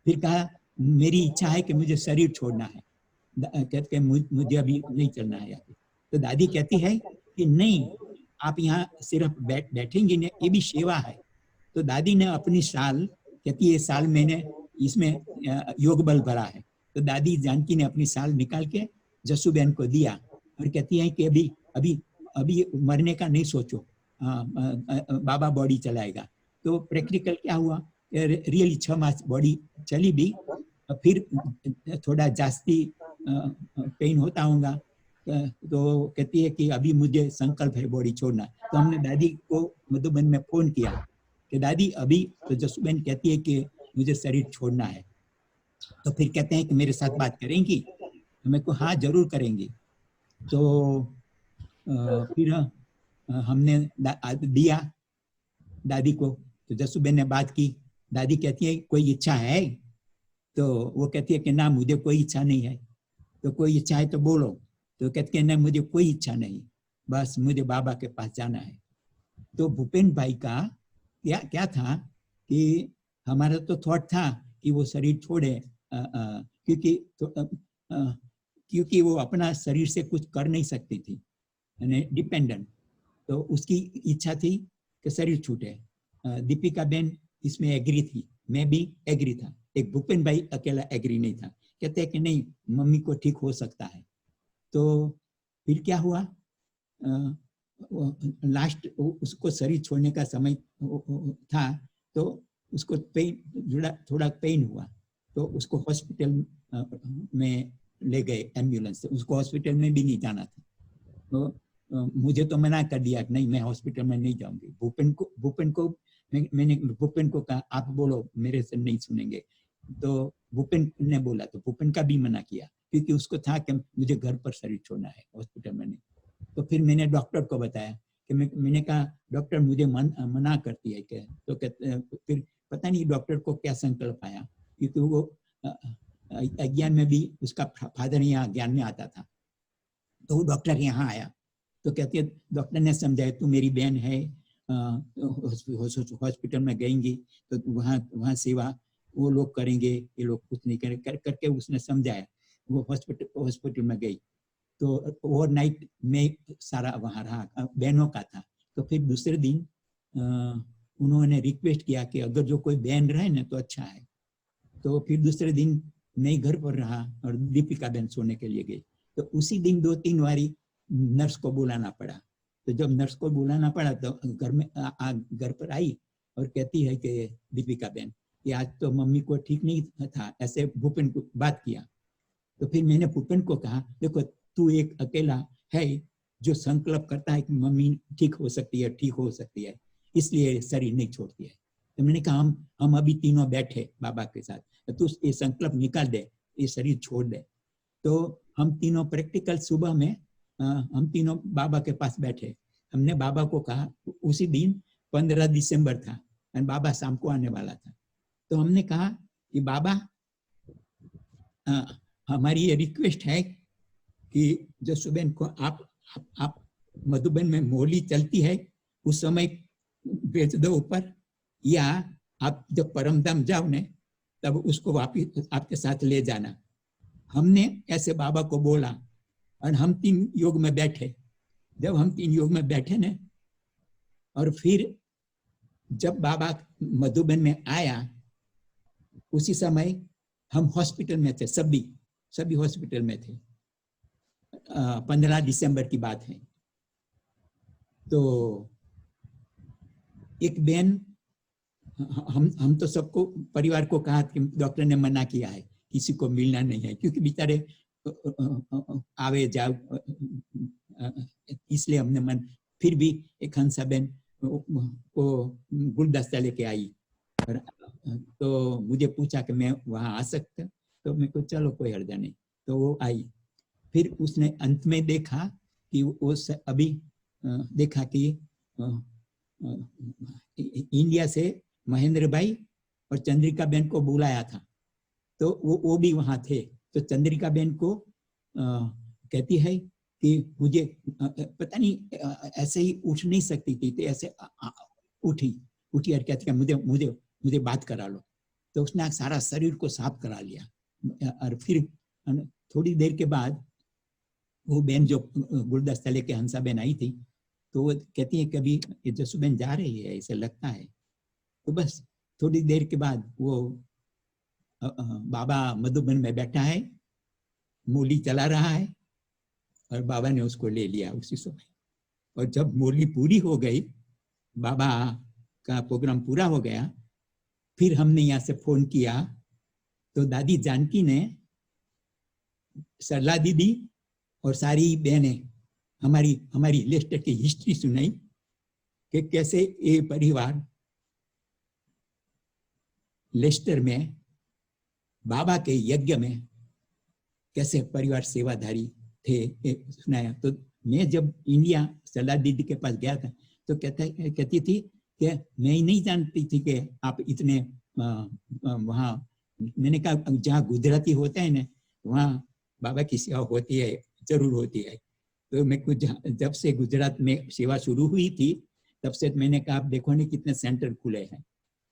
फिर कहा मेरी इच्छा है कि मुझे शरीर छोड़ना है, कहते मुझे अभी नहीं चलना है। तो दादी कहती है कि नहीं, आप यहाँ सिर्फ बैठेंगे ना, ये भी सेवा है। तो दादी ने अपनी साल, कहती है साल मैंने इसमें योग बल भरा है। तो दादी जानकी ने अपनी साल निकाल के जसुबेन को दिया और कहती है कि अभी मरने का नहीं सोचो, बाबा बॉडी चलाएगा। तो प्रैक्टिकल क्या हुआ, रियली 6 मास बॉडी चली भी, फिर थोड़ा जास्ती पेन होता होगा, तो कहती है कि अभी मुझे संकल्प है बॉडी छोड़ना। तो हमने दादी को मधुबन में फोन किया कि दादी अभी, तो जसुबेन कहती है कि मुझे शरीर छोड़ना है। तो फिर कहते हैं कि मेरे साथ बात करेंगी? तो मैं को हाँ जरूर करेंगी। तो फिर हमने दिया दादी को, तो जसुबेन ने बात की। दादी कहती है कोई इच्छा है? तो वो कहती है कि ना मुझे कोई इच्छा नहीं है। तो कोई इच्छा है तो बोलो। तो कहती है ना मुझे कोई इच्छा नहीं, बस मुझे बाबा के पास जाना है। तो भूपेन भाई का क्या था कि हमारा तो थॉट था कि वो शरीर छोड़े, क्योंकि वो अपना शरीर से कुछ कर नहीं सकती थी, डिपेंडेंट। तो उसकी इच्छा थी कि शरीर छूटे। दीपिका बेन इसमें एग्री थी, मैं भी एग्री था। एक भूपेन भाई अकेला एग्री नहीं था, कहते हैं कि नहीं मम्मी को ठीक हो सकता है। तो फिर क्या हुआ, लास्ट उसको शरीर छोड़ने का समय था, तो उसको पेन, थोड़ा पेन हुआ, तो उसको हॉस्पिटल में ले गए एम्बुलेंस से। उसको हॉस्पिटल में भी नहीं जाना था। तो मुझे तो मना कर दिया कि नहीं मैं हॉस्पिटल में नहीं जाऊंगी। भूपेन को मैंने भूपेन को कहा आप बोलो, मेरे से नहीं सुनेंगे। तो भूपेन ने बोला, तो भूपेन का भी मना किया, क्योंकि उसको था कि मुझे घर पर शरीर छोड़ना है, हॉस्पिटल में नहीं। तो फिर मैंने डॉक्टर को बताया कि मैंने कहा डॉक्टर मुझे मना करती है क्या? तो फिर पता नहीं डॉक्टर को क्या संकल्प आया, क्योंकि वो अज्ञान में भी, उसका फादर यहाँ ज्ञान में आता था। तो वो डॉक्टर यहाँ आया, तो कहती है डॉक्टर ने समझाया तू मेरी बहन है, हॉस्पिटल में गएंगी तो वहाँ सेवा वो लोग करेंगे, ये लोग कुछ नहीं करेंगे करके उसने समझाया। वो हॉस्पिटल में गई, तो ओवरनाइट में सारा वहाँ रहा, बहनों का था। तो फिर दूसरे दिन उन्होंने रिक्वेस्ट किया कि अगर जो कोई बहन रहे ना तो अच्छा है। तो फिर दूसरे दिन मैं घर पर रहा और दीपिका बहन सोने के लिए गई। तो उसी दिन 2-3 बारी नर्स को बुलाना पड़ा। तो जब नर्स को बुलाना पड़ा तो घर में घर पर आई और कहती है कि दीपिका बहन कि आज तो मम्मी को ठीक नहीं था, ऐसे भूपेन को बात किया। तो फिर मैंने भूपेन को कहा देखो तू एक अकेला है जो संकल्प करता है कि मम्मी ठीक हो सकती है, इसलिए शरीर नहीं छोड़ती है। तो मैंने कहा हम अभी तीनों बैठे बाबा के साथ, तो तू ये संकल्प निकाल दे, ये शरीर छोड़ दे। तो हम तीनों प्रैक्टिकल सुबह में हम तीनों बाबा के पास बैठे। हमने बाबा को कहा, उसी दिन 15 दिसंबर था और बाबा शाम को आने वाला था। तो हमने कहा कि बाबा हमारी ये रिक्वेस्ट है कि जसुबेन को आप मधुबन में मोली चलती है उस समय भेज दो ऊपर, या आप जब परमधाम जाओ ने तब उसको वापिस आपके साथ ले जाना। हमने ऐसे बाबा को बोला और हम 3 योग में बैठे। जब हम 3 योग में बैठे ने और फिर जब बाबा मधुबन में आया उसी समय हम हॉस्पिटल में थे, सभी हॉस्पिटल में थे। 15 दिसंबर की बात है। तो एक बहन, हम तो सबको परिवार को कहा कि डॉक्टर ने मना किया है, किसी को मिलना नहीं है, क्योंकि बेचारे आवे जाओ, इसलिए हमने फिर भी एक हंसा बहन को गुलदस्ता लेके आई। तो मुझे पूछा कि मैं वहां आ सकता, तो मेरे को चलो कोई हर्जा नहीं, तो वो आई। फिर उसने अंत में देखा कि वो अभी देखा कि इंडिया से महेंद्र भाई और चंद्रिका बहन को बुलाया था, तो वो भी वहां थे। तो चंद्रिका बहन को कहती है कि मुझे पता नहीं ऐसे ही उठ नहीं सकती थी, तो ऐसे उठी और कहती है मुझे बात करा लो। तो उसने सारा शरीर को साफ करा लिया। और फिर थोड़ी देर के बाद वो बहन जो गुलदस्ता लेके हंसा बहन आई थी, तो वो कहती है कभी जसुबेन जा रही है ऐसे लगता है। तो बस थोड़ी देर के बाद वो बाबा मधुबन में बैठा है, मूली चला रहा है और बाबा ने उसको ले लिया उसी समय। और जब मूली पूरी हो गई बाबा का प्रोग्राम पूरा हो गया, फिर हमने यहाँ से फोन किया तो दादी जानकी ने, सरला दीदी और सारी बहनें हमारी लेस्टर की हिस्ट्री सुनाई कि कैसे ये परिवार लेस्टर में बाबा के यज्ञ में कैसे परिवार सेवाधारी थे, ये सुनाया। तो मैं जब इंडिया सरला दीदी के पास गया था तो कहती थी कि मैं नहीं जानती थी कि आप इतने वहाँ, मैंने कहा जहाँ गुजराती होता है ना वहाँ बाबा की सेवा होती है, जरूर होती है। तो मैं कुछ जब से गुजरात में सेवा शुरू हुई थी तब से मैंने कहा आप देखो ना कितने सेंटर खुले हैं।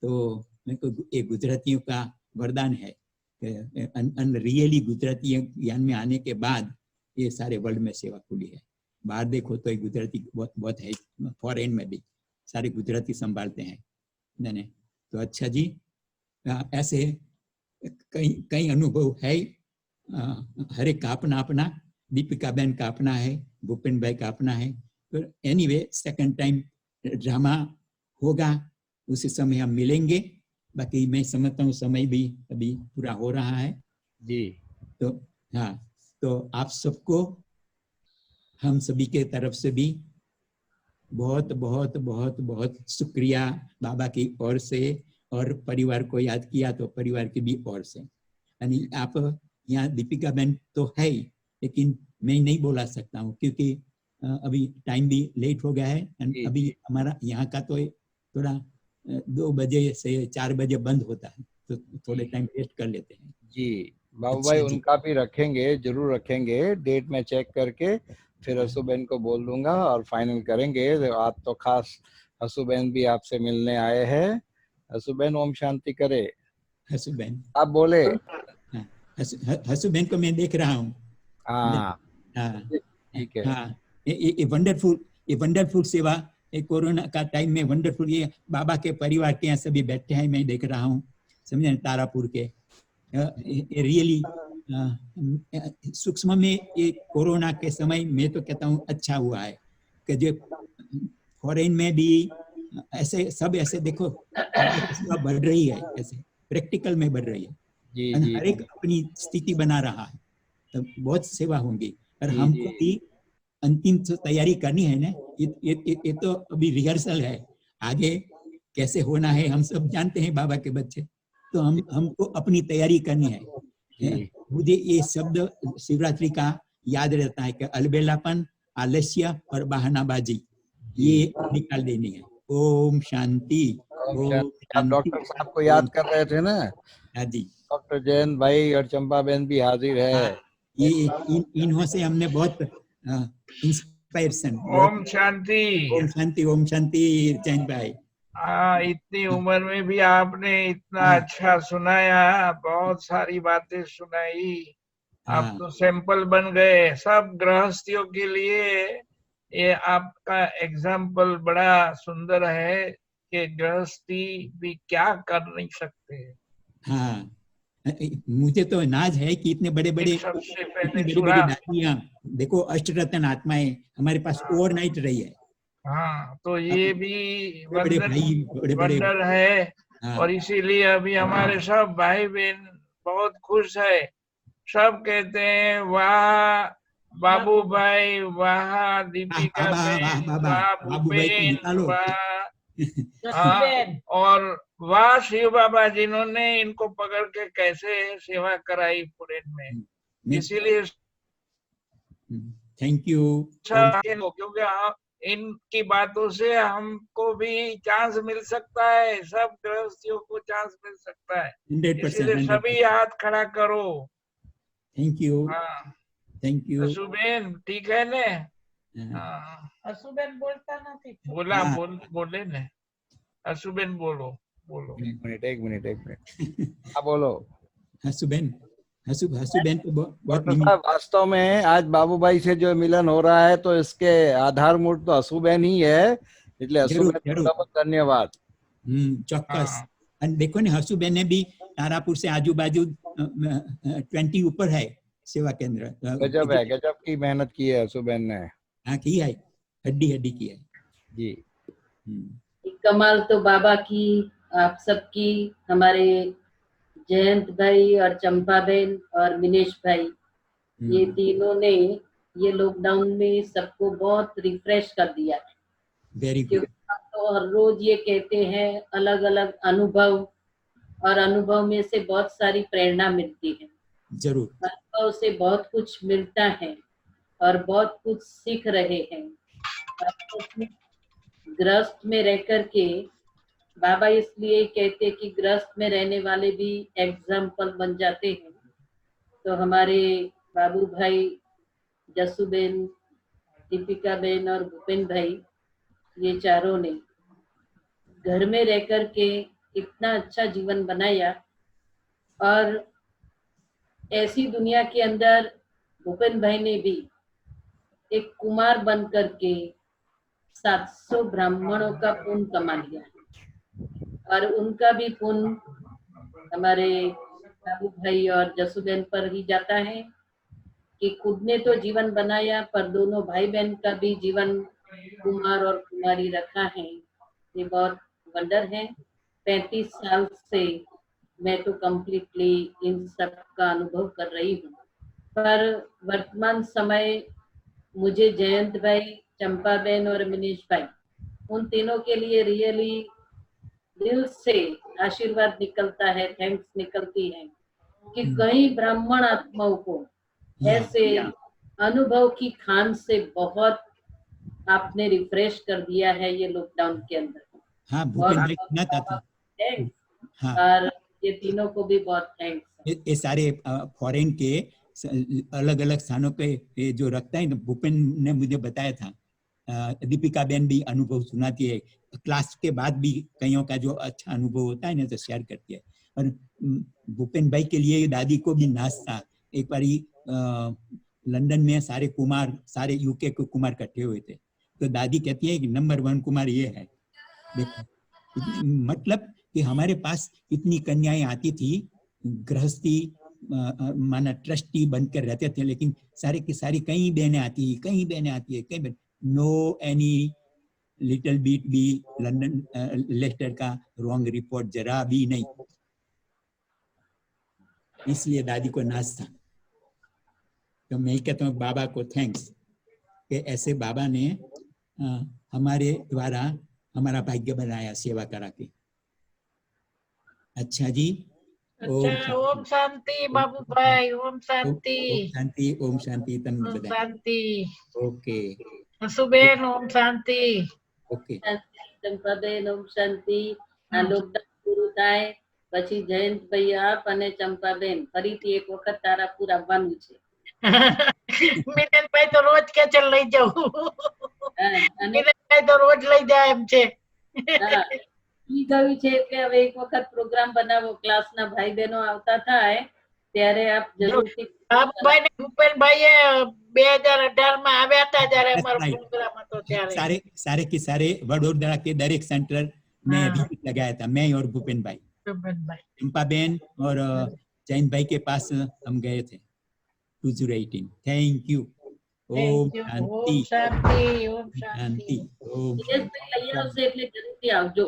तो मेरे को ये गुजरातियों का वरदान है, रियली गुजराती ज्ञान में आने के बाद ये सारे वर्ल्ड में सेवा खुली है। बाहर देखो तो गुजराती बहुत है, फॉरेन में भी सारे गुजराती संभालते हैं। मैंने तो अच्छा जी, ऐसे कई अनुभव है, हर एक का अपना अपना, दीपिका बहन का अपना है, भूपेन भाई का अपना है। तो एनीवे सेकंड टाइम ड्रामा होगा उसी समय हम मिलेंगे। बाकी मैं समझता हूँ समय भी अभी पूरा हो रहा है जी। तो हाँ, तो आप सबको हम सभी के तरफ से भी बहुत बहुत बहुत बहुत शुक्रिया बाबा की ओर से, और परिवार को याद किया तो परिवार की भी ओर से। यानी आप यहाँ दीपिका बहन तो है ही, लेकिन मैं नहीं बोला सकता हूँ क्योंकि अभी टाइम भी लेट हो गया है। अभी हमारा यहाँ का तो थोड़ा 2 बजे से 4 बजे बंद होता है, तो थोड़े टाइम वेस्ट कर लेते हैं जी बाबू भाई, अच्छा जी। उनका भी रखेंगे, जरूर रखेंगे, डेट में चेक करके फिर हसूबेन को बोल दूंगा और फाइनल करेंगे। आज तो खास हसूबेन भी आपसे मिलने आए हैं। हसूबेन ओम शांति करे। हसूबेन आप बोले। हाँ, हसूबेन को मैं देख रहा हूँ। हाँ हाँ ठीक है। हाँ, ये वंडरफुल सेवा, ये कोरोना का टाइम में वंडरफुल, ये बाबा के परिवार के यहाँ सभी बैठे हैं, मैं देख रहा हूँ, समझे, तारापुर के। रियली सूक्ष्म में ये कोरोना के समय में तो कहता हूँ अच्छा हुआ है कि जो फॉरेन में भी ऐसे सब ऐसे देखो सेवा बढ़ रही है, ऐसे प्रैक्टिकल में बढ़ रही है। जी और जी हर एक अपनी स्थिति बना रहा है, तो बहुत सेवा होंगी। और जी हमको जी। भी अंतिम तो तैयारी करनी है ना, ये तो अभी रिहर्सल है, आगे कैसे होना है हम सब जानते हैं बाबा के बच्चे, तो हमको अपनी तैयारी करनी है। मुझे ये शब्द शिवरात्रि का याद रहता है कि अलबेलापन, आलस्य और बहानाबाजी ये निकाल देनी है। ओम शांति। ओम ओम शांति। आप शांति। डॉक्टर साहब को याद कर रहे थे ना? हाँ जी, डॉक्टर जयंत भाई और चंपा बहन भी हाजिर है। ये इन्हों से हमने बहुत इंस्पायरेशन। ओम शांति। ओम शांति, ओम शांति जैन भाई। इतनी उम्र में भी आपने इतना अच्छा सुनाया, बहुत सारी बातें सुनाई। आप तो सैंपल बन गए सब गृहस्थियों के लिए। ये आपका एग्जाम्पल बड़ा सुंदर है कि गृहस्थी भी क्या कर नहीं सकते। हाँ, मुझे तो नाज है कि इतने बड़े बड़े सबसे इतनी पहले बड़ी छुड़ा। बड़ी दादियां, देखो अष्टरत्न आत्माएं हमारे पास ओवरनाइट रही है। हाँ, तो ये भी बड़े भाई, बड़े बड़े, वंडर है। हाँ, और इसीलिए अभी हमारे सब भाई बहन बहुत खुश है। सब कहते हैं वाह बाबू भाई, वाह दीपिका बहन, वाह बाबू भाई को भूपेन, निकालो। वाह और वाह शिव बाबा जिन्होंने इनको पकड़ के कैसे सेवा कराई फॉरेन में। इसीलिए थैंक यू। क्योंकि इनकी बातों से हमको भी चांस मिल सकता है, सब गृहस्थियों को चांस मिल सकता है। 100%, इसीलिए सभी हाथ खड़ा करो। Thank you. हाँ, थैंक यू। हसूबेन ठीक है ने? हसूबेन बोलता नहीं, बोला बोले ने। हसूबेन बोलो बोलो। एक मिनट हाँ बोलो। हसूबेन तो बहुत डॉक्टर साहब, वास्तव में आज बाबू भाई से जो मिलन हो रहा है तो इसके आधार मूर्त तो हसूबेन ही है, इसलिए हसूबेन को बहुत धन्यवाद। चौक्कस। देखो ने हसूबेन ने भी तारापुर से आजू बाजू 20 ऊपर है सेवा केंद्र। गजब है, गजब की मेहनत की है हसूबेन ने। हाँ की है, हड्डी की है जी। कमाल तो बाबा की, आप सबकी, हमारे जयंत भाई और चंपा बहन और विनेश भाई, ये तीनों ने ये लॉकडाउन में सबको बहुत रिफ्रेश कर दिया। Very good. क्योंकि हम तो हर रोज ये कहते हैं अलग अलग अनुभव, और अनुभव में से बहुत सारी प्रेरणा मिलती है। जरूर। अनुभव से बहुत कुछ मिलता है और बहुत कुछ सीख रहे हैं। गृहस्थ में रह करके बाबा इसलिए कहते कि गृहस्थ में रहने वाले भी एग्जाम्पल बन जाते हैं। तो हमारे बाबू भाई, जसू बेन, दीपिका बेन और भूपेन भाई, ये चारों ने घर में रह करके इतना अच्छा जीवन बनाया। और ऐसी दुनिया के अंदर भूपेन भाई ने भी एक कुमार बन करके 700 ब्राह्मणों का पुण्य कमा लिया, और उनका भी पुण्य हमारे बाबू भाई और जसुबेन पर ही जाता है कि खुद ने तो जीवन बनाया, पर दोनों भाई बहन का भी जीवन कुमार और कुमारी रखा है। ये बहुत वंडर है। 35 साल से मैं तो कम्प्लीटली इन सब का अनुभव कर रही हूँ। पर वर्तमान समय मुझे जयंत भाई, चंपा बहन और मिनीश भाई, उन तीनों के लिए रियली दिल से आशीर्वाद निकलता है, थैंक्स निकलती है कि कई ब्राह्मण आत्माओं को ऐसे अनुभव की खान से बहुत आपने रिफ्रेश कर दिया है ये लॉकडाउन के अंदर। हाँ, भूपेन भाई सुना था। हाँ, और ये तीनों को भी बहुत थैंक्स। ये सारे फॉरेन के अलग अलग स्थानों पे ये जो रखता है, भूपेन ने मुझे बताया था। दीपिका बेन भी अनुभव सुनाती है, क्लास के बाद भी कईयों का जो अच्छा अनुभव होता है ना तो शेयर करती है। और भूपेन भाई के लिए दादी को भी नाज था। एक बारी लंदन में सारे कुमार, सारे यूके के कुमार इकट्ठे हुए थे, तो दादी कहती है कि नंबर 1 कुमार ये है। देखो मतलब कि हमारे पास इतनी कन्याएं आती थी, गृहस्थी माना ट्रस्टी बनकर रहते थे, लेकिन सारे की सारी कई बहनें आती है, कई बहन, नो एनी लिटिल बीट भी लंदन लेटर का रॉन्ग रिपोर्ट जरा भी नहीं। इसलिए दादी को नाज था। तो मैं कहता हूँ बाबा को थैंक्स कि ऐसे बाबा ने हमारे द्वारा हमारा भाग्य बनाया सेवा करा के। अच्छा जी, अच्छा, ओम शांति बाबू भाई, ओम शांति। ओम शांति, ओम शांति, तन ओम शांति। ओके सुबेन, ओम शांति। ओके ચંપાબેન, ઓમ શાંતિ। આ લોકડાઉન પૂરું થાય પછી જયંત ભાઈ આપ અને ચંપાબેન ફરીથી એક વખત તારાપુર આવવાનું છે। મિનલ ભાઈ તો રોજ કે છે લઈ જાઉં। મિનલ ભાઈ તો રોજ લઈ જાય એમ છે। ઈ ગયું છે એટલે હવે એક વખત પ્રોગ્રામ બનાવો, ક્લાસના ભાઈ બહેનો આવતા થાય ત્યારે આપ જરૂરથી। બાબુભાઈ ને ભૂપેનભાઈએ 2018 માં આવ્યા હતા જ્યારે અમારો પ્રોગ્રામ હતો ત્યારે। सारे के सारे वडोदरा के दरेक सेंटर में विजिट लगाया था, मैं और भूपेन भाई, चंपा बेन और जैन भाई के पास हम गए थे 2018। Thank you. ओम शांति, शांति, ओम शांति, ओम से એટલે જરૂરથી આવજો।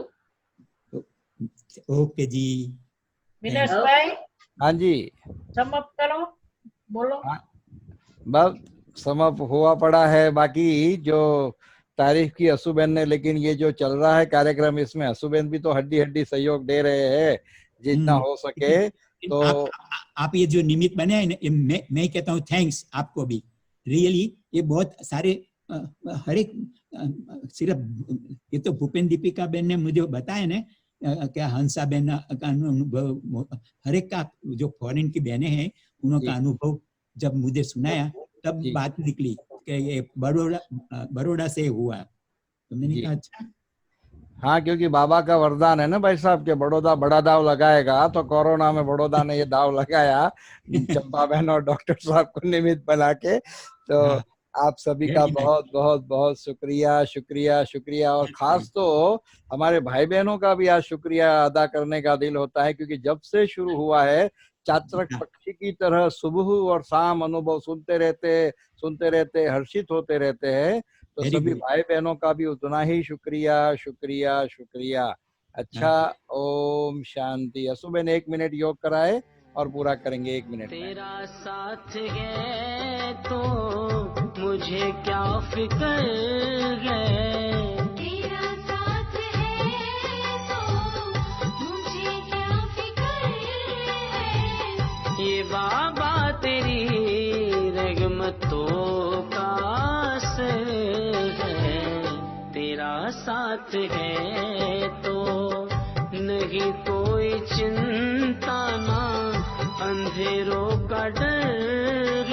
ओके जी। विनेश भाई, हाँ जी, समाप्त करो, बोलो। बस समाप्त हुआ पड़ा है। बाकी जो तारीफ की असुबेन ने, लेकिन ये जो चल रहा है कार्यक्रम, इसमें असुबेन भी तो हड्डी हड्डी सहयोग दे रहे हैं जितना हो सके। तो आप ये जो निमित्त बने हैं, मैं कहता हूँ थैंक्स आपको भी। रियली ये बहुत सारे हर एक सिर्फ ये तो भूपेन दीपिका बेन ने मुझे बताया ना, क्या हंसा बेन का अनुभव, हर एक का जो फॉरेन की बहनें हैं उनका अनुभव जब मुझे सुनाया तब बात निकली कि ये बड़ौदा से हुआ। तो मैंने कहा अच्छा। हाँ, क्योंकि बाबा का वरदान है ना भाई साहब के बड़ौदा बड़ा दाव लगाएगा, तो कोरोना में बड़ौदा ने ये दाव लगाया चंपा बहन और डॉक्टर साहब को निमित्त बना के। तो आप सभी का बहुत बहुत बहुत शुक्रिया शुक्रिया शुक्रिया। और खास तो हमारे भाई बहनों का भी आज शुक्रिया अदा करने का दिल होता है, क्योंकि जब से शुरू हुआ है चातक पक्षी की तरह सुबह और शाम अनुभव सुनते रहते हर्षित होते रहते हैं। तो Very सभी good. भाई बहनों का भी उतना ही शुक्रिया शुक्रिया शुक्रिया। अच्छा, ओम शांति। असुबेन 1 मिनट योग कराए और पूरा करेंगे 1 मिनट में। तेरा साथ है तो मुझे क्या फिक्र है, तेरा साथ है तो मुझे क्या फिक्र है, ये बाबा तेरी रहमतों का असर है। तेरा साथ है तो नहीं कोई चिंता ना अंधेरों का डर